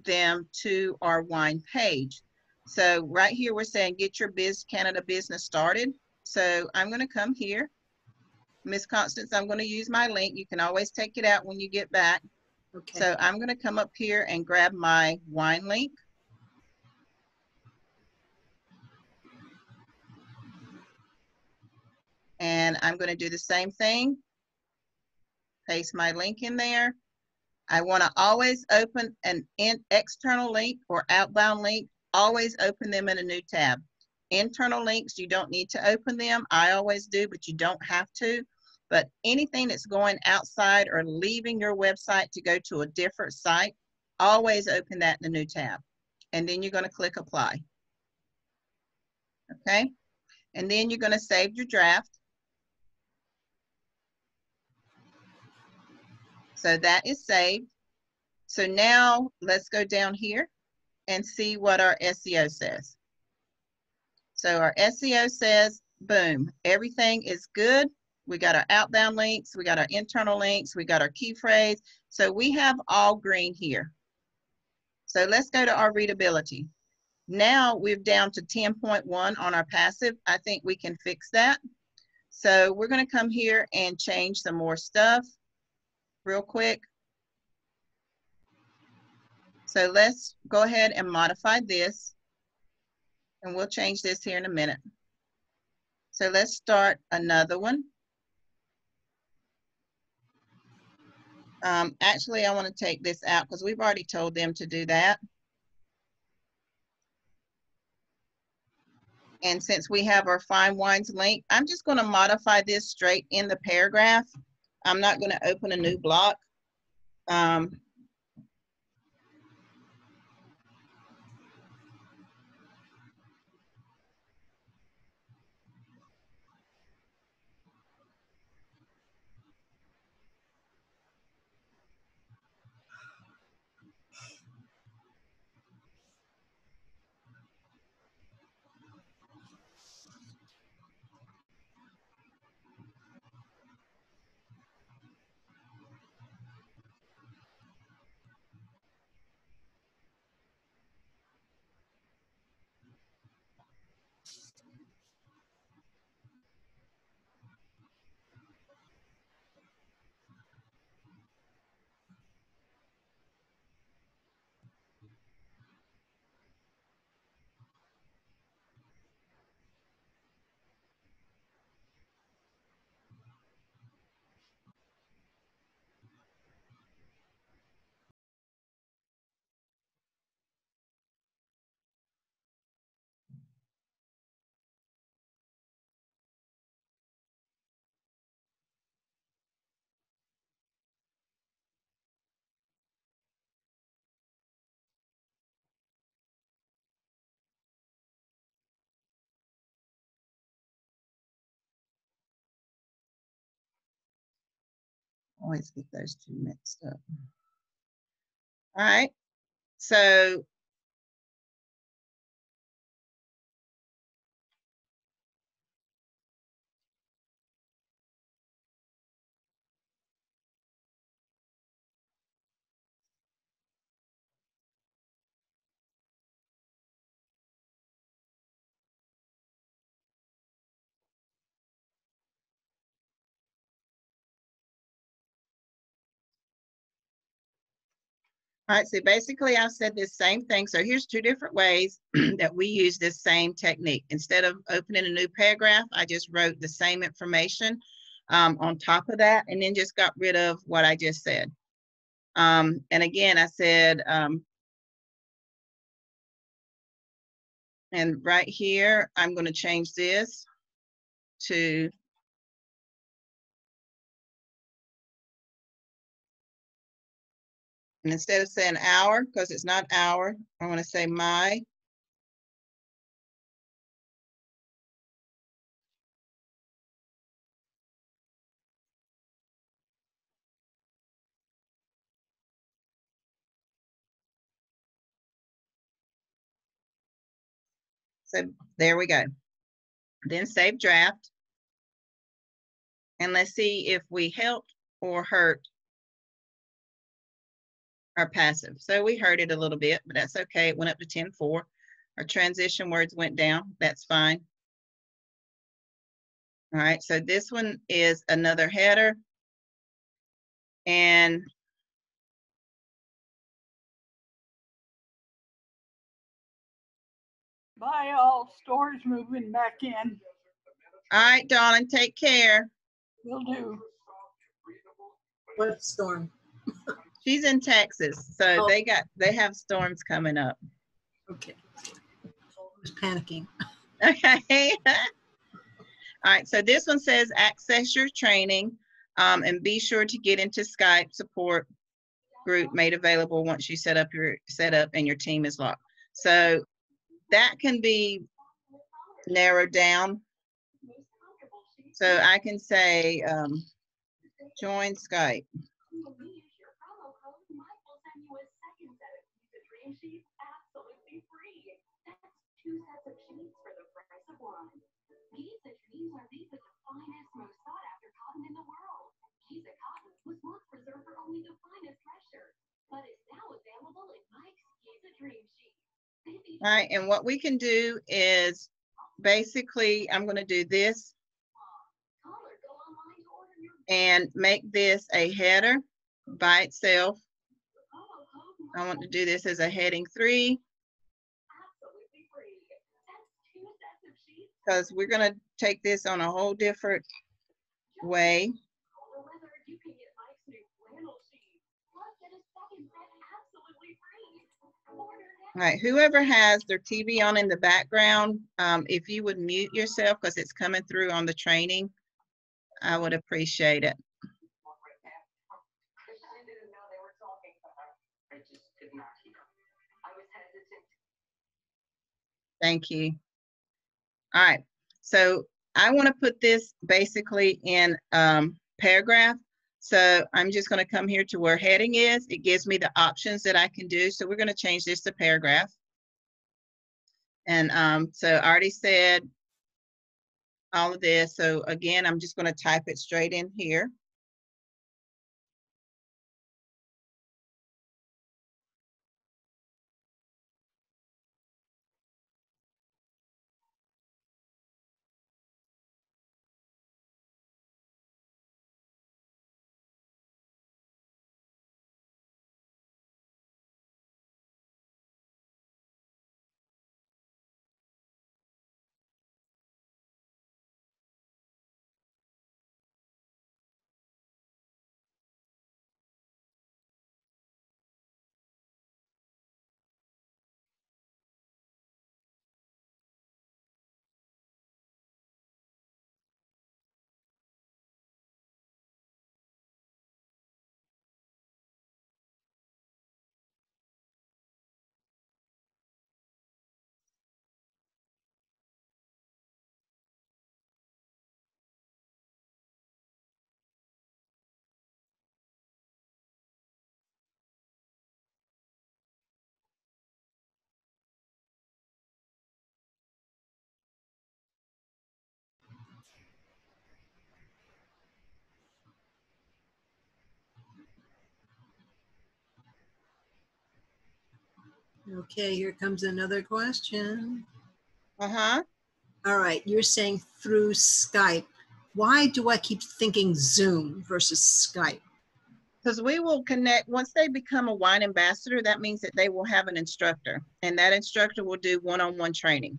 them to our wine page. So right here, we're saying get your Canada business started. So I'm going to come here. Miss Constance, I'm going to use my link. You can always take it out when you get back. Okay. So I'm going to come up here and grab my wine link. And I'm going to do the same thing. Paste my link in there. I want to always open an external link or outbound link. Always open them in a new tab. Internal links, you don't need to open them. I always do, but you don't have to. But anything that's going outside or leaving your website to go to a different site, always open that in a new tab. And then you're going to click apply. Okay? And then you're going to save your draft. So that is saved. So now let's go down here and see what our SEO says. So our SEO says, boom, everything is good. We got our outbound links, we got our internal links, we got our key phrase. So we have all green here. So let's go to our readability. Now we're down to 10.1 on our passive. I think we can fix that. So we're going to come here and change some more stuff real quick. So let's go ahead and modify this. And we'll change this here in a minute. So let's start another one. Actually, I want to take this out because we've already told them to do that. And since we have our Fine Wines link, I'm just going to modify this straight in the paragraph. I'm not going to open a new block. Always get those two mixed up. All right, so all right, so basically I've said this same thing. So here's two different ways that we use this same technique. Instead of opening a new paragraph, I just wrote the same information on top of that and then just got rid of what I just said. And again, I said, and right here, I'm going to change this to and instead of saying our, because it's not our, I want to say my. So there we go. Then save draft. And let's see if we helped or hurt our passive. So we hurt it a little bit, but that's okay. It went up to 10.4. Our transition words went down. That's fine. All right, so this one is another header. And Bye all, store's moving back in. all right, darling, take care. Will do. What storm? She's in Texas, so Oh. they have storms coming up. Okay. I was panicking. Okay. All right, so this one says access your training and be sure to get into Skype support group made available once you set up and your team is locked. So that can be narrowed down. So I can say join Skype. All right, and what we can do is basically, I'm going to do this and make this a header by itself. I want to do this as a heading 3 because we're going to take this on a whole different way. All right, whoever has their TV on in the background, if you would mute yourself because it's coming through on the training, I would appreciate it. Thank you. All right, so I want to put this basically in paragraph. So I'm just going to come here to where heading is. It gives me the options that I can do. So we're going to change this to paragraph. And so I already said all of this. So again, I'm just going to type it straight in here. Okay, here comes another question. Uh-huh. All right, you're saying through Skype. Why do I keep thinking Zoom versus Skype? Because we will connect, once they become a wine ambassador, that means that they will have an instructor, and that instructor will do one-on-one training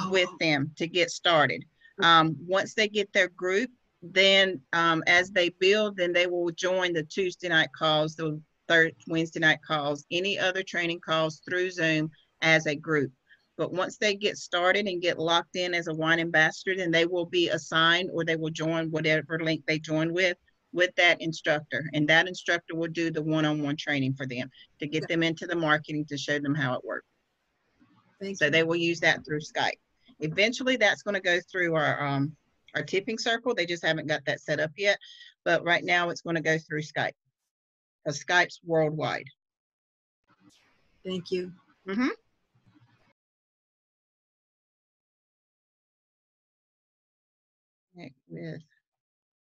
with them to get started. Once they get their group, then as they build, then they will join the Tuesday night calls, the third Wednesday night calls, any other training calls through Zoom as a group. But once they get started and get locked in as a wine ambassador, then they will be assigned, or they will join whatever link they join with that instructor. And that instructor will do the one-on-one training for them to get them into the marketing, to show them how it works. So they will use that through Skype. Eventually, that's going to go through our tipping circle. They just haven't got that set up yet. But right now, it's going to go through Skype, because Skype's worldwide. Thank you. Mm-hmm. With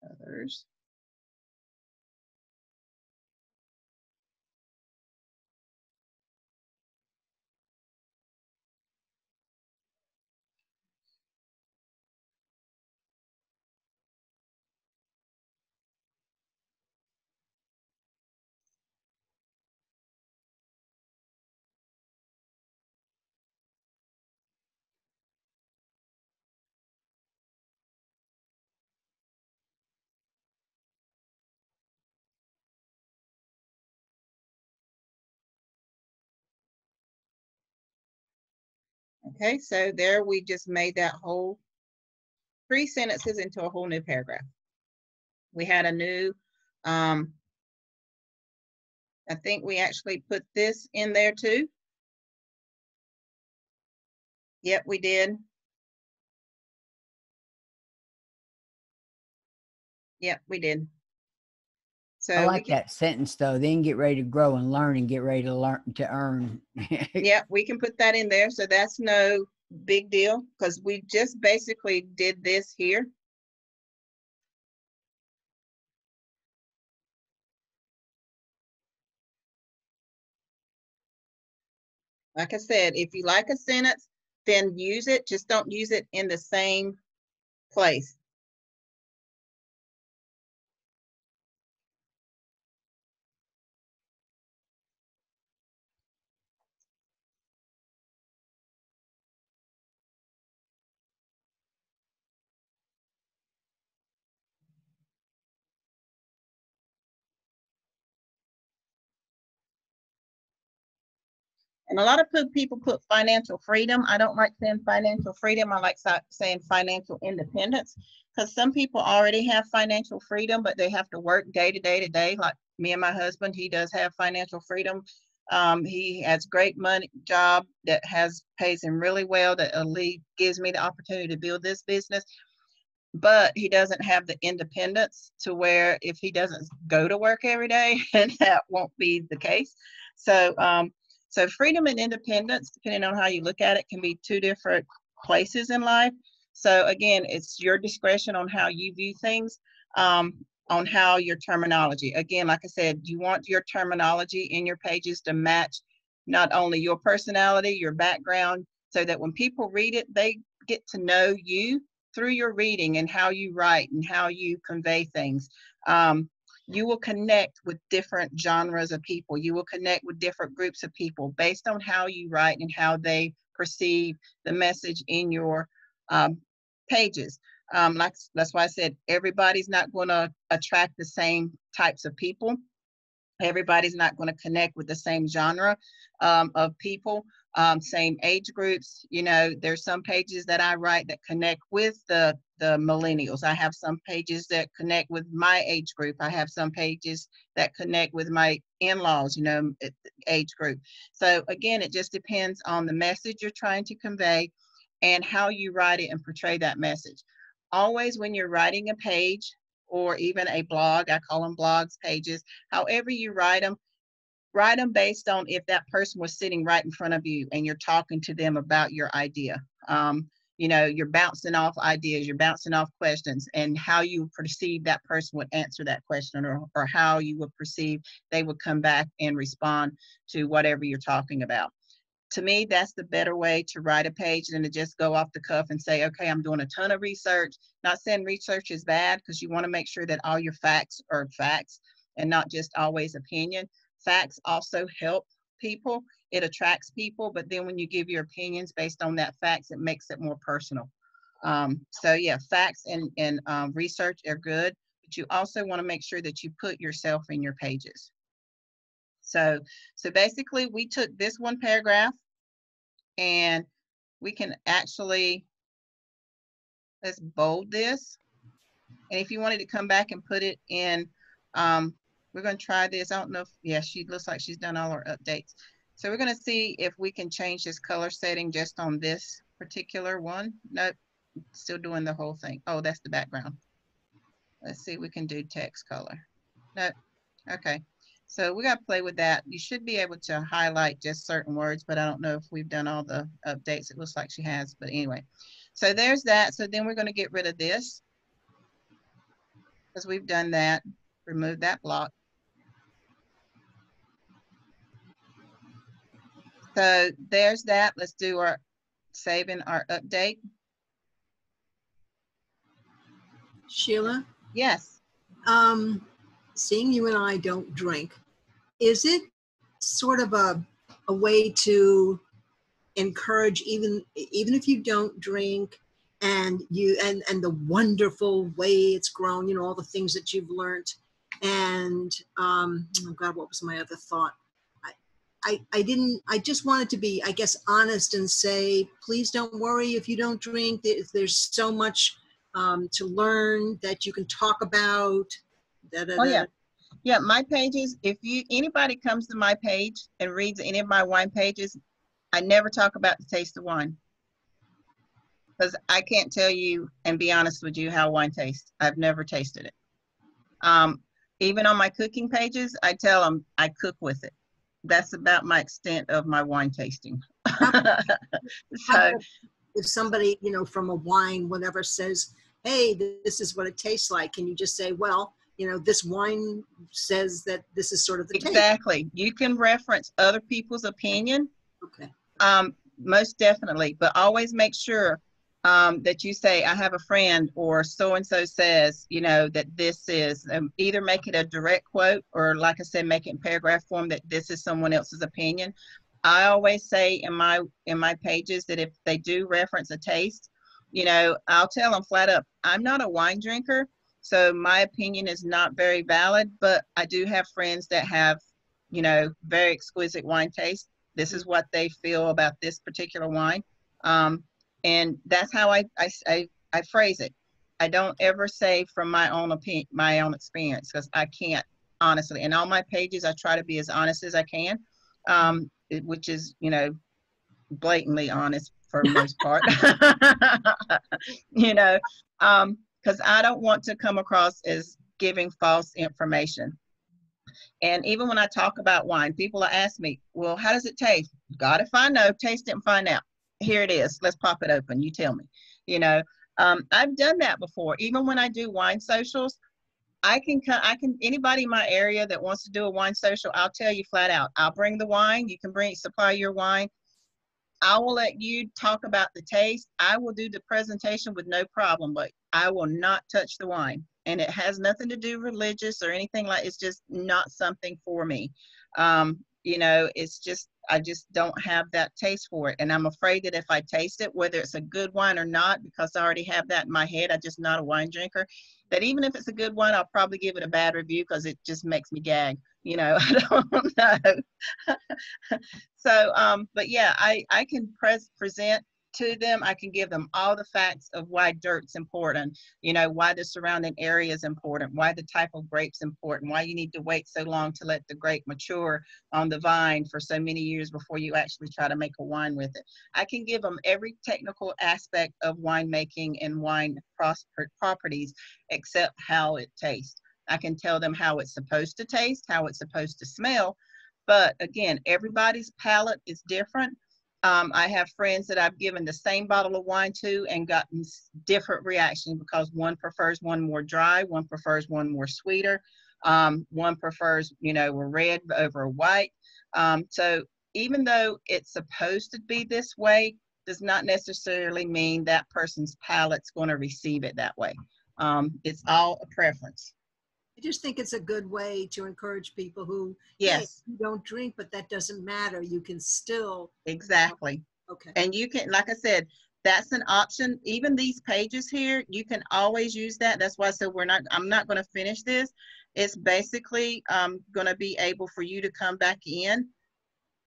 others. Okay, so there we just made that whole 3 sentences into a whole new paragraph. We had a new, I think we actually put this in there too. Yep, we did. Yep, we did. So I like that sentence though. Then get ready to grow and learn, and get ready to learn to earn. Yeah, we can put that in there. So that's no big deal, because we just basically did this here. Like I said, if you like a sentence, then use it. Just don't use it in the same place. And a lot of people put financial freedom. I don't like saying financial freedom. I like saying financial independence, because some people already have financial freedom, but they have to work day to day to day. Like me and my husband, he does have financial freedom. He has great money job that pays him really well, that gives me the opportunity to build this business. But he doesn't have the independence to where if he doesn't go to work every day, and that won't be the case. So freedom and independence, depending on how you look at it, can be 2 different places in life. So again, it's your discretion on how you view things, on how your terminology. Again, like I said, you want your terminology in your pages to match not only your personality, your background, so that when people read it, they get to know you through your reading and how you write and how you convey things. You will connect with different genres of people. You will connect with different groups of people based on how you write and how they perceive the message in your pages. That's why I said everybody's not going to attract the same types of people. Everybody's not going to connect with the same genre of people, same age groups. You know, there's some pages that I write that connect with the millennials. I have some pages that connect with my age group. I have some pages that connect with my in-laws, you know, age group. So again, it just depends on the message you're trying to convey and how you write it and portray that message. Always when you're writing a page, or even a blog, I call them blogs, pages, however you write them based on if that person was sitting right in front of you and you're talking to them about your idea. You know, you're bouncing off ideas, you're bouncing off questions, and how you perceive that person would answer that question, or how you would perceive they would come back and respond to whatever you're talking about. To me, that's the better way to write a page than to just go off the cuff and say, okay, I'm doing a ton of research. Not saying research is bad, because you want to make sure that all your facts are facts and not just always opinion. Facts also help people. It attracts people, but then when you give your opinions based on that facts, it makes it more personal. So yeah, facts and research are good, but you also want to make sure that you put yourself in your pages. So basically we took this one paragraph and we can actually, let's bold this. And if you wanted to come back and put it in, we're going to try this. I don't know if, yeah, she looks like she's done all her updates. So we're going to see if we can change this color setting just on this particular one. Nope, still doing the whole thing. Oh, that's the background. Let's see, we can do text color. Nope, okay. So we got to play with that. You should be able to highlight just certain words, but I don't know if we've done all the updates. It looks like she has, but anyway. So there's that. So then we're going to get rid of this, because we've done that. Remove that block. So there's that. Let's do our saving our update. Sheila, Yes. seeing you and I don't drink, is it sort of a way to encourage, even if you don't drink, and the wonderful way it's grown, you know, all the things that you've learned, and oh God, what was my other thought? I just wanted to be, I guess, honest and say, please don't worry if you don't drink. There's so much to learn that you can talk about. Oh yeah. Yeah, my pages, if anybody comes to my page and reads any of my wine pages, I never talk about the taste of wine, because I can't tell you and be honest with you how wine tastes. I've never tasted it. Even on my cooking pages, I tell them I cook with it. That's about my extent of my wine tasting. So if somebody, you know, from a wine, whatever, says, hey, this is what it tastes like, can you just say, well, you know, this wine says that this is sort of the taste. Exactly. You can reference other people's opinion. Okay. Most definitely, but always make sure that you say, I have a friend, or so-and-so says, you know, that this is, either make it a direct quote, or like I said, make it in paragraph form that this is someone else's opinion. I always say in my pages that if they do reference a taste, you know, I'll tell them flat up, I'm not a wine drinker, so my opinion is not very valid, but I do have friends that have, you know, very exquisite wine taste. This is what they feel about this particular wine. And that's how I phrase it. I don't ever say from my own opinion, my own experience, because I can't, honestly. In all my pages, I try to be as honest as I can, which is, you know, blatantly honest for the most part. You know, because I don't want to come across as giving false information. And even when I talk about wine, people ask me, well, how does it taste? God, if I know, taste it and find out. Here it is. Let's pop it open. You tell me. You know, I've done that before. Even when I do wine socials, I can, anybody in my area that wants to do a wine social, I'll tell you flat out, I'll bring the wine. You can supply your wine. I will let you talk about the taste. I will do the presentation with no problem, but I will not touch the wine. And it has nothing to do religious or anything like, it's just not something for me. You know, it's just, I just don't have that taste for it. And I'm afraid that if I taste it, whether it's a good wine or not, because I already have that in my head, I'm just not a wine drinker, that even if it's a good wine, I'll probably give it a bad review because it just makes me gag. You know, I don't know. So, but yeah, I can present to them. I can give them all the facts of why dirt's important, you know, why the surrounding area is important, why the type of grape's important, why you need to wait so long to let the grape mature on the vine for so many years before you actually try to make a wine with it. I can give them every technical aspect of winemaking and wine properties except how it tastes. I can tell them how it's supposed to taste, how it's supposed to smell. But again, everybody's palate is different. I have friends that I've given the same bottle of wine to and gotten different reactions because one prefers one more dry, one prefers one more sweeter, one prefers, you know, a red over a white. So even though it's supposed to be this way, does not necessarily mean that person's palate's going to receive it that way. It's all a preference. I just think it's a good way to encourage people who, hey, Yes, you don't drink, but that doesn't matter. You can still, exactly. okay. And you can, like I said, that's an option. Even these pages here, you can always use that. That's why I said I'm not going to finish this. It's basically going to be able for you to come back in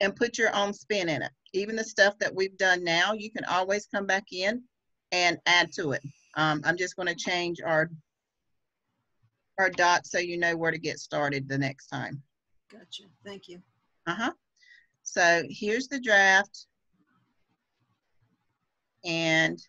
and put your own spin in it. Even the stuff that we've done now, you can always come back in and add to it. I'm just going to change our dots so you know where to get started the next time. Gotcha. Thank you. So here's the draft. And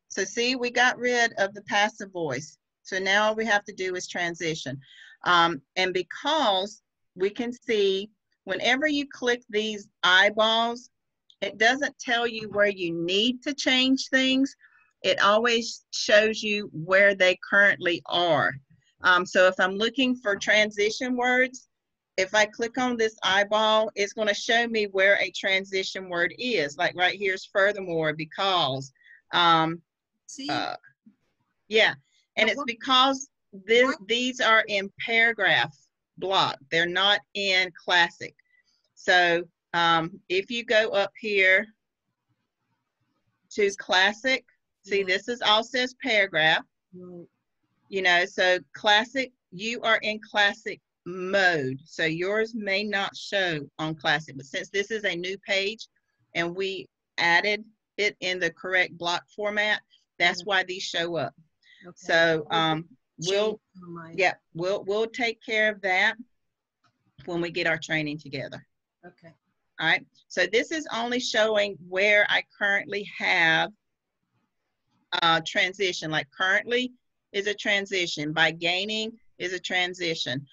so see, we got rid of the passive voice. So now all we have to do is transition. And because we can see whenever you click these eyeballs, it doesn't tell you where you need to change things. It always shows you where they currently are. So if I'm looking for transition words, if I click on this eyeball, it's going to show me where a transition word is. Like right here's furthermore, because. See, Yeah, and Now it's what- because these are in paragraph block. They're not in classic. So if you go up here to classic, see Yeah. this is all says paragraph. right. You know, so classic, you are in classic mode. So yours may not show on classic, but since this is a new page and we added it in the correct block format, that's why these show up. Okay. So Change we'll take care of that when we get our training together. Okay. All right. So this is only showing where I currently have transition. Like currently is a transition. By gaining is a transition.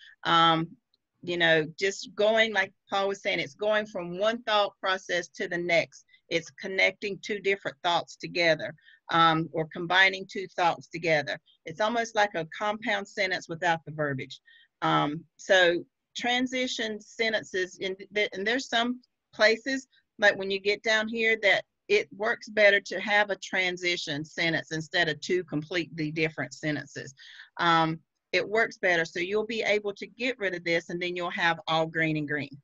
You know, just going, like Paul was saying, it's going from one thought process to the next. It's connecting two different thoughts together, or combining two thoughts together. It's almost like a compound sentence without the verbiage. So transition sentences, and there's some places, like when you get down here, that it works better to have a transition sentence instead of two completely different sentences. It works better. So you'll be able to get rid of this and then you'll have all green and green.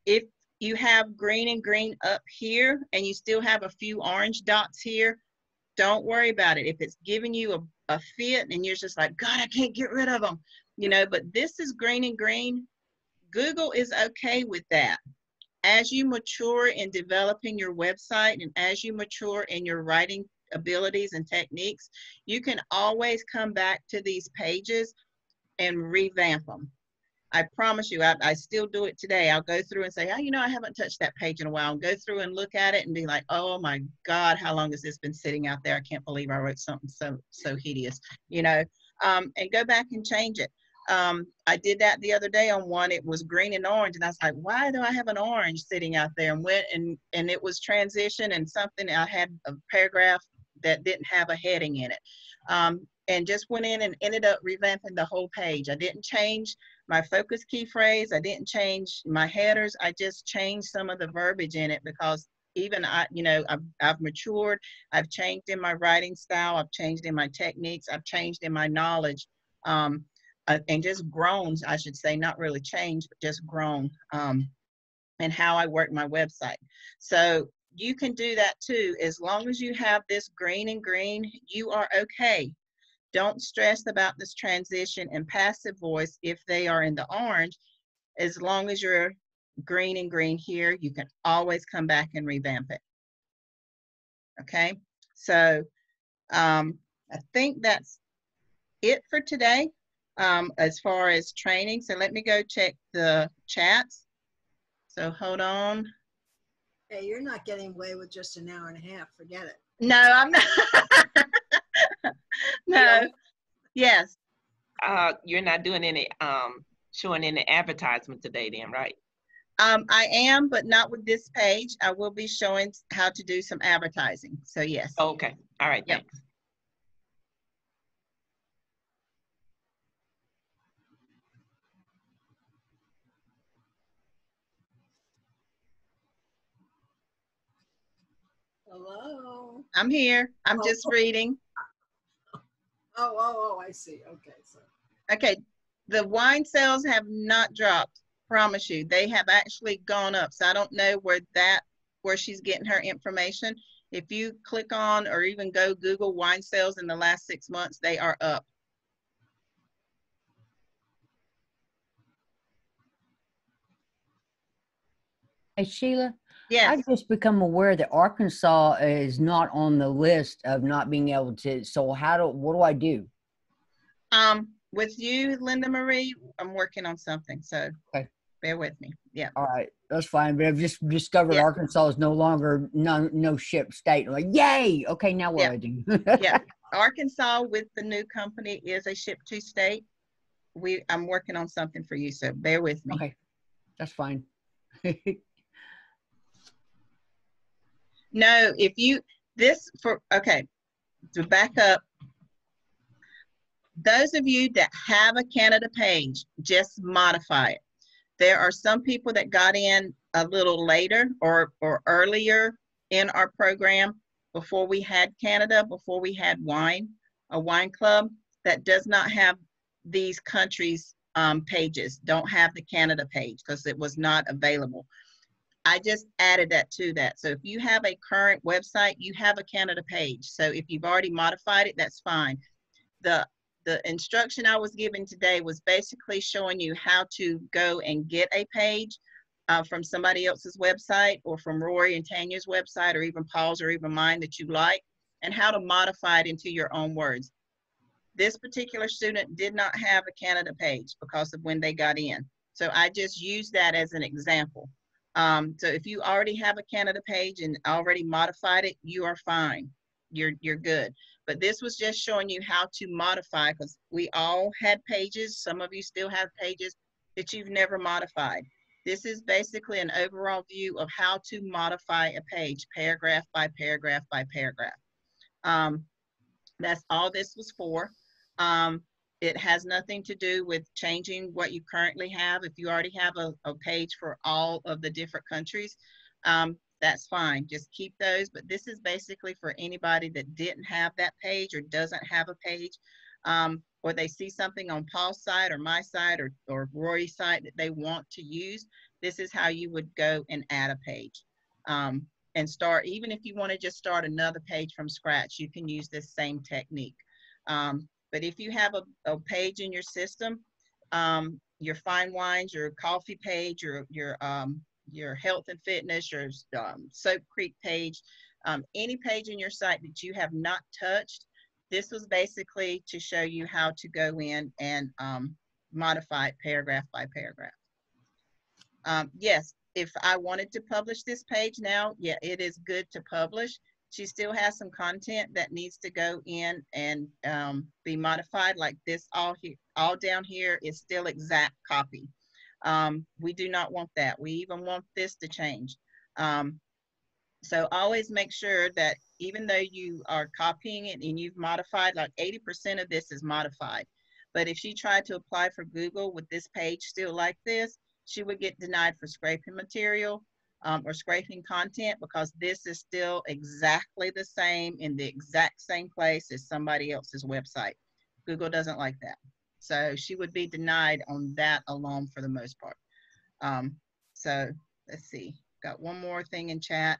If you have green and green up here and you still have a few orange dots here, don't worry about it. If it's giving you a fit and you're just like, God, I can't get rid of them, you know, but this is green and green. Google is okay with that. As you mature in developing your website and as you mature in your writing abilities and techniques, you can always come back to these pages and revamp them. I promise you, I still do it today. I'll go through and say, oh, you know, I haven't touched that page in a while, and go through and look at it and be like, oh my God, how long has this been sitting out there? I can't believe I wrote something so hideous, you know, and go back and change it. I did that the other day on one. It was green and orange, and I was like, why do I have an orange sitting out there? And went and it was transition and something. I had a paragraph that didn't have a heading in it, and just went in and ended up revamping the whole page. I didn't change my focus key phrase. I didn't change my headers. I just changed some of the verbiage in it because even you know, I've matured. I've changed in my writing style. I've changed in my techniques. I've changed in my knowledge. And just grown, I should say, not really changed, but just grown, and how I work my website. So you can do that too. As long as you have this green and green, you are okay. Don't stress about this transition and passive voice if they are in the orange. As long as you're green and green here, you can always come back and revamp it. Okay, so I think that's it for today. As far as training. So let me go check the chats. So hold on. Hey, you're not getting away with just an hour and a half. Forget it. No, I'm not. No. Yes. You're not doing any showing any advertisement today then, right? I am, but not with this page. I will be showing how to do some advertising. So yes. Okay. All right. Yep. Thanks. Hello. I'm here. I'm Oh. just reading. Oh, I see. Okay, so. Okay, the wine sales have not dropped. Promise you, they have actually gone up. So I don't know where she's getting her information. If you click on or even go Google wine sales in the last 6 months, they are up. Hey, Sheila, Yes. I've just become aware that Arkansas is not on the list of not being able to. So what do I do? With you, Linda Marie, I'm working on something. So Okay. Bear with me. Yeah. All right, that's fine. But I've just discovered Yeah. Arkansas is no longer no ship state. I'm like, yay! Okay, now what do I do? Yeah. Arkansas with the new company is a ship to state. I'm working on something for you, so bear with me. Okay, that's fine. No, okay, to back up, those of you that have a Canada page, just modify it. There are some people that got in a little later or earlier in our program before we had Canada, before we had a wine club that does not have these countries' pages, don't have the Canada page because it was not available. I just added that to that. So if you have a current website, you have a Canada page. So if you've already modified it, that's fine. The instruction I was given today was basically showing you how to go and get a page from somebody else's website or from Rory and Tanya's website or even Paul's or even mine that you like, and how to modify it into your own words. This particular student did not have a Canada page because of when they got in. So I just used that as an example. So if you already have a Canada page and already modified it, you are fine. You're good. But this was just showing you how to modify, because we all had pages. Some of you still have pages that you've never modified. This is basically an overall view of how to modify a page, paragraph by paragraph by paragraph. That's all this was for. It has nothing to do with changing what you currently have. If you already have a page for all of the different countries, that's fine. Just keep those. But this is basically for anybody that didn't have that page or doesn't have a page, or they see something on Paul's site or my site or Rory's site that they want to use. This is how you would go and add a page. And start, even if you want to just start another page from scratch, you can use this same technique. But if you have a page in your system, your fine wines, your coffee page, your health and fitness, your Soap Creek page, any page in your site that you have not touched, this was basically to show you how to go in and modify it paragraph by paragraph. Yes, if I wanted to publish this page now, yeah, it is good to publish. She still has some content that needs to go in and be modified. Like this, all down here is still exact copy. We do not want that. We even want this to change. So always make sure that even though you are copying it and you've modified, like 80% of this is modified. But if she tried to apply for Google with this page still like this, she would get denied for scraping material or scraping content, because this is still exactly the same in the exact same place as somebody else's website. Google doesn't like that. So she would be denied on that alone for the most part. So let's see, got one more thing in chat.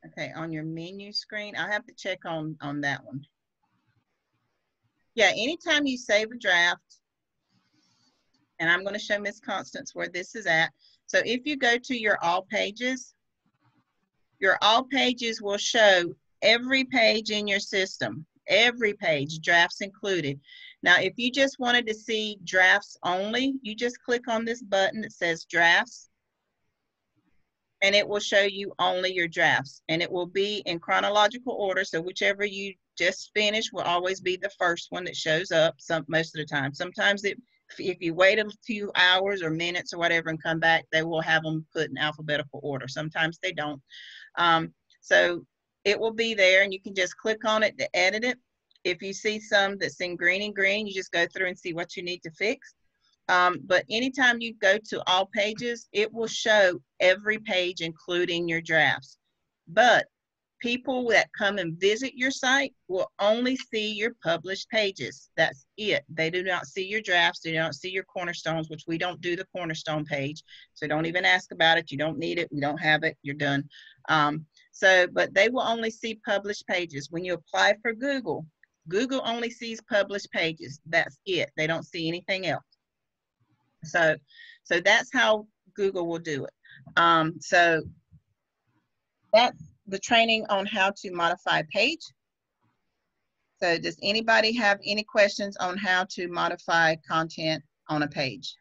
Okay, on your menu screen, I'll have to check on that one. Yeah, anytime you save a draft, and I'm going to show Miss Constance where this is at. So if you go to your all pages will show every page in your system, every page, drafts included. Now, if you just wanted to see drafts only, you just click on this button that says drafts, and it will show you only your drafts, and it will be in chronological order. So whichever you just finished will always be the first one that shows up most of the time. Sometimes if you wait a few hours or minutes or whatever and come back, they will have them put in alphabetical order. Sometimes they don't. So it will be there, and you can just click on it to edit it. If you see some that's in green and green, you just go through and see what you need to fix. But anytime you go to all pages, it will show every page, including your drafts. But people that come and visit your site will only see your published pages. That's it. They do not see your drafts. They don't see your cornerstones, which we don't do the cornerstone page. So don't even ask about it. You don't need it. We don't have it. You're done. But they will only see published pages. When you apply for Google, Google only sees published pages. That's it. They don't see anything else. So that's how Google will do it. So that's the training on how to modify a page. So does anybody have any questions on how to modify content on a page?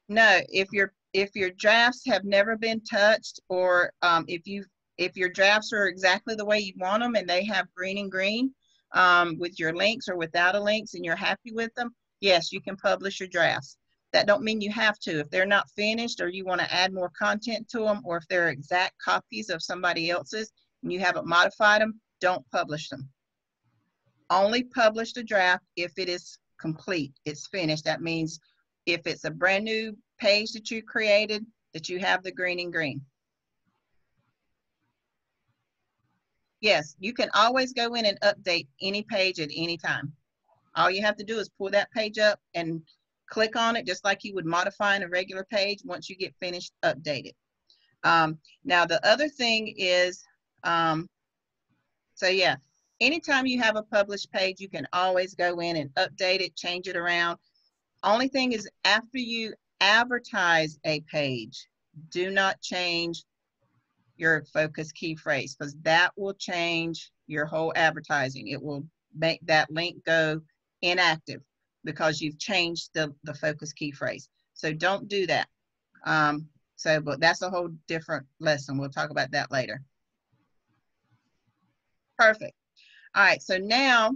No, if your drafts have never been touched, or if your drafts are exactly the way you want them and they have green and green with your links or without a links and you're happy with them, yes, you can publish your drafts. That don't mean you have to. If they're not finished or you want to add more content to them, or if they're exact copies of somebody else's and you haven't modified them, don't publish them. Only publish the draft if it is complete, it's finished. That means if it's a brand new page that you created, that you have the green and green. Yes, you can always go in and update any page at any time. All you have to do is pull that page up and click on it, just like you would modify in a regular page. Once you get finished, update it. Now, the other thing is, so yeah, anytime you have a published page, you can always go in and update it, change it around. Only thing is, after you advertise a page, do not change your focus key phrase, because that will change your whole advertising. It will make that link go inactive because you've changed the focus key phrase. So don't do that. But that's a whole different lesson. We'll talk about that later. Perfect. All right, so now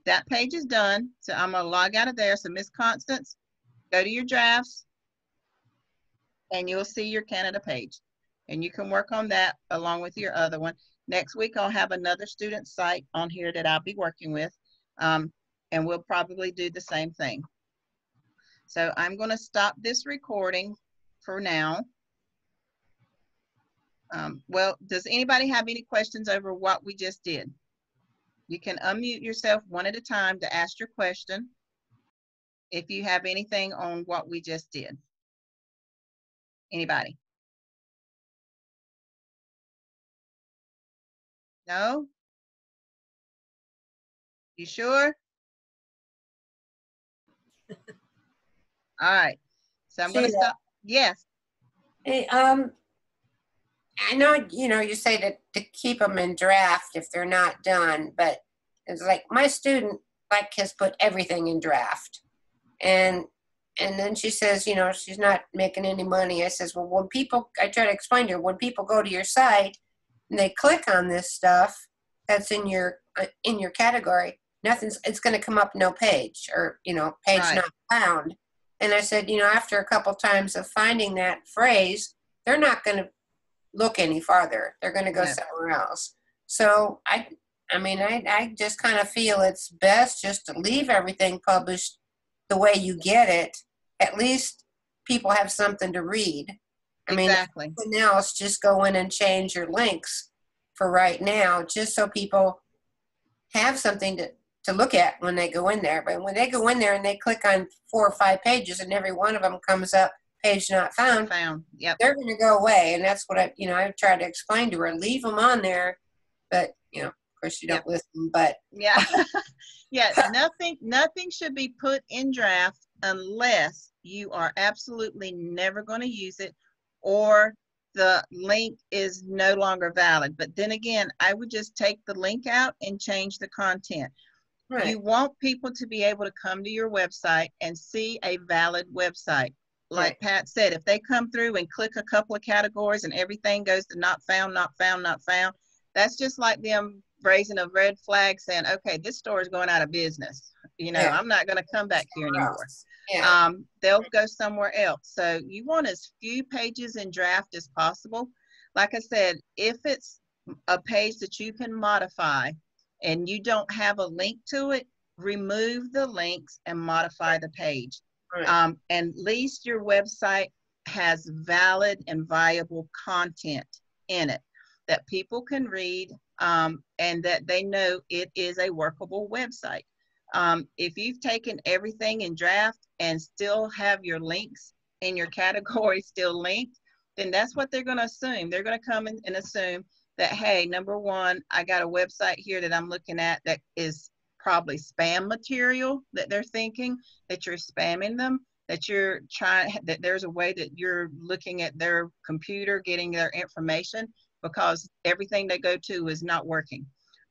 that page is done. So I'm gonna log out of there. So Miss Constance, go to your drafts and you'll see your Canada page. And you can work on that along with your other one. Next week, I'll have another student site on here that I'll be working with. And we'll probably do the same thing. So I'm gonna stop this recording for now. Well, does anybody have any questions over what we just did? You can unmute yourself one at a time to ask your question if you have anything on what we just did. Anybody? No? You sure? All right. So I'm going to stop. Yes. Hey, I know, you say to keep them in draft if they're not done, but it's like my student has put everything in draft. And then she says, she's not making any money. I says, well, I try to explain to her, when people go to your site and they click on this stuff that's in your category, it's going to come up no page, or, page Right. not found. And I said, after a couple times of finding that phrase, they're not going to look any farther. They're going to go Yeah. somewhere else. So I just kind of feel it's best just to leave everything published the way you get it. At least people have something to read. Exactly. Anything else, just go in and change your links for right now, just so people have something to look at when they go in there. But when they go in there and they click on 4 or 5 pages and every one of them comes up, page not found, Yep. they're going to go away. And that's what I tried to explain to her. Leave them on there, but of course you don't listen. But Yeah. Yeah. Nothing should be put in draft unless you are absolutely never going to use it, or the link is no longer valid. But then again, I would just take the link out and change the content. right. You want people to be able to come to your website and see a valid website. Like Pat said, if they come through and click a couple of categories and everything goes to not found, not found, not found, that's just like them raising a red flag saying, okay, this store is going out of business. Yeah. I'm not going to come back here anymore. Yeah. They'll go somewhere else. So you want as few pages in draft as possible. Like I said, if it's a page that you can modify and you don't have a link to it, remove the links and modify the page. Right. And at least your website has valid and viable content in it that people can read, and that they know it is a workable website. If you've taken everything in draft and still have your links in your category still linked, then that's what they're going to assume. They're going to come in and assume that, hey, number one, I got a website here that I'm looking at that is probably spam material, that they're thinking that you're spamming them, that you're trying, that there's a way that you're looking at their computer, getting their information, because everything they go to is not working.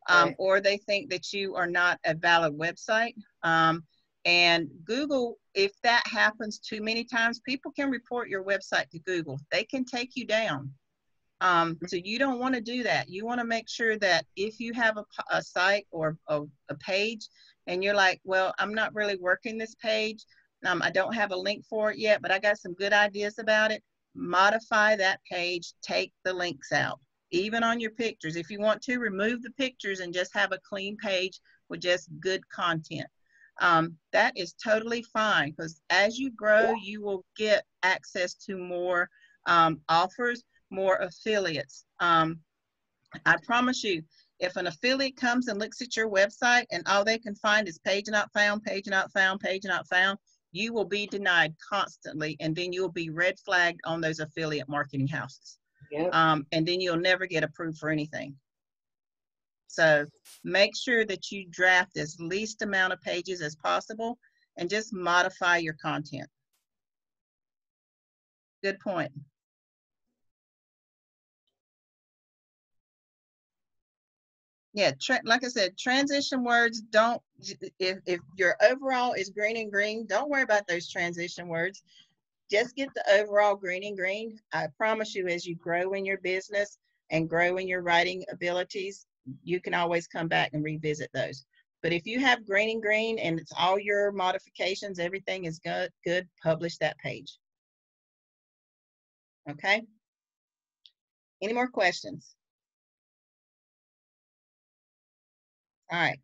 Right. Or they think that you are not a valid website. And Google, if that happens too many times, people can report your website to Google. They can take you down. So you don't want to do that. You want to make sure that if you have a site or a page and you're like, well, I'm not really working this page. I don't have a link for it yet, but I got some good ideas about it. Modify that page, take the links out. Even on your pictures, if you want to, remove the pictures and just have a clean page with just good content. That is totally fine, because as you grow, you will get access to more offers, more affiliates. I promise you, if an affiliate comes and looks at your website and all they can find is page not found, page not found, page not found, you will be denied constantly, and then you'll be red flagged on those affiliate marketing houses. Yep. And then you'll never get approved for anything. So make sure that you draft as least amount of pages as possible and just modify your content. Good point. Yeah, like I said, transition words don't, if your overall is green and green, don't worry about those transition words. Just get the overall green and green. I promise you, as you grow in your business and grow in your writing abilities, you can always come back and revisit those. But if you have green and green and it's all your modifications, everything is good, publish that page. Okay? Any more questions? All right.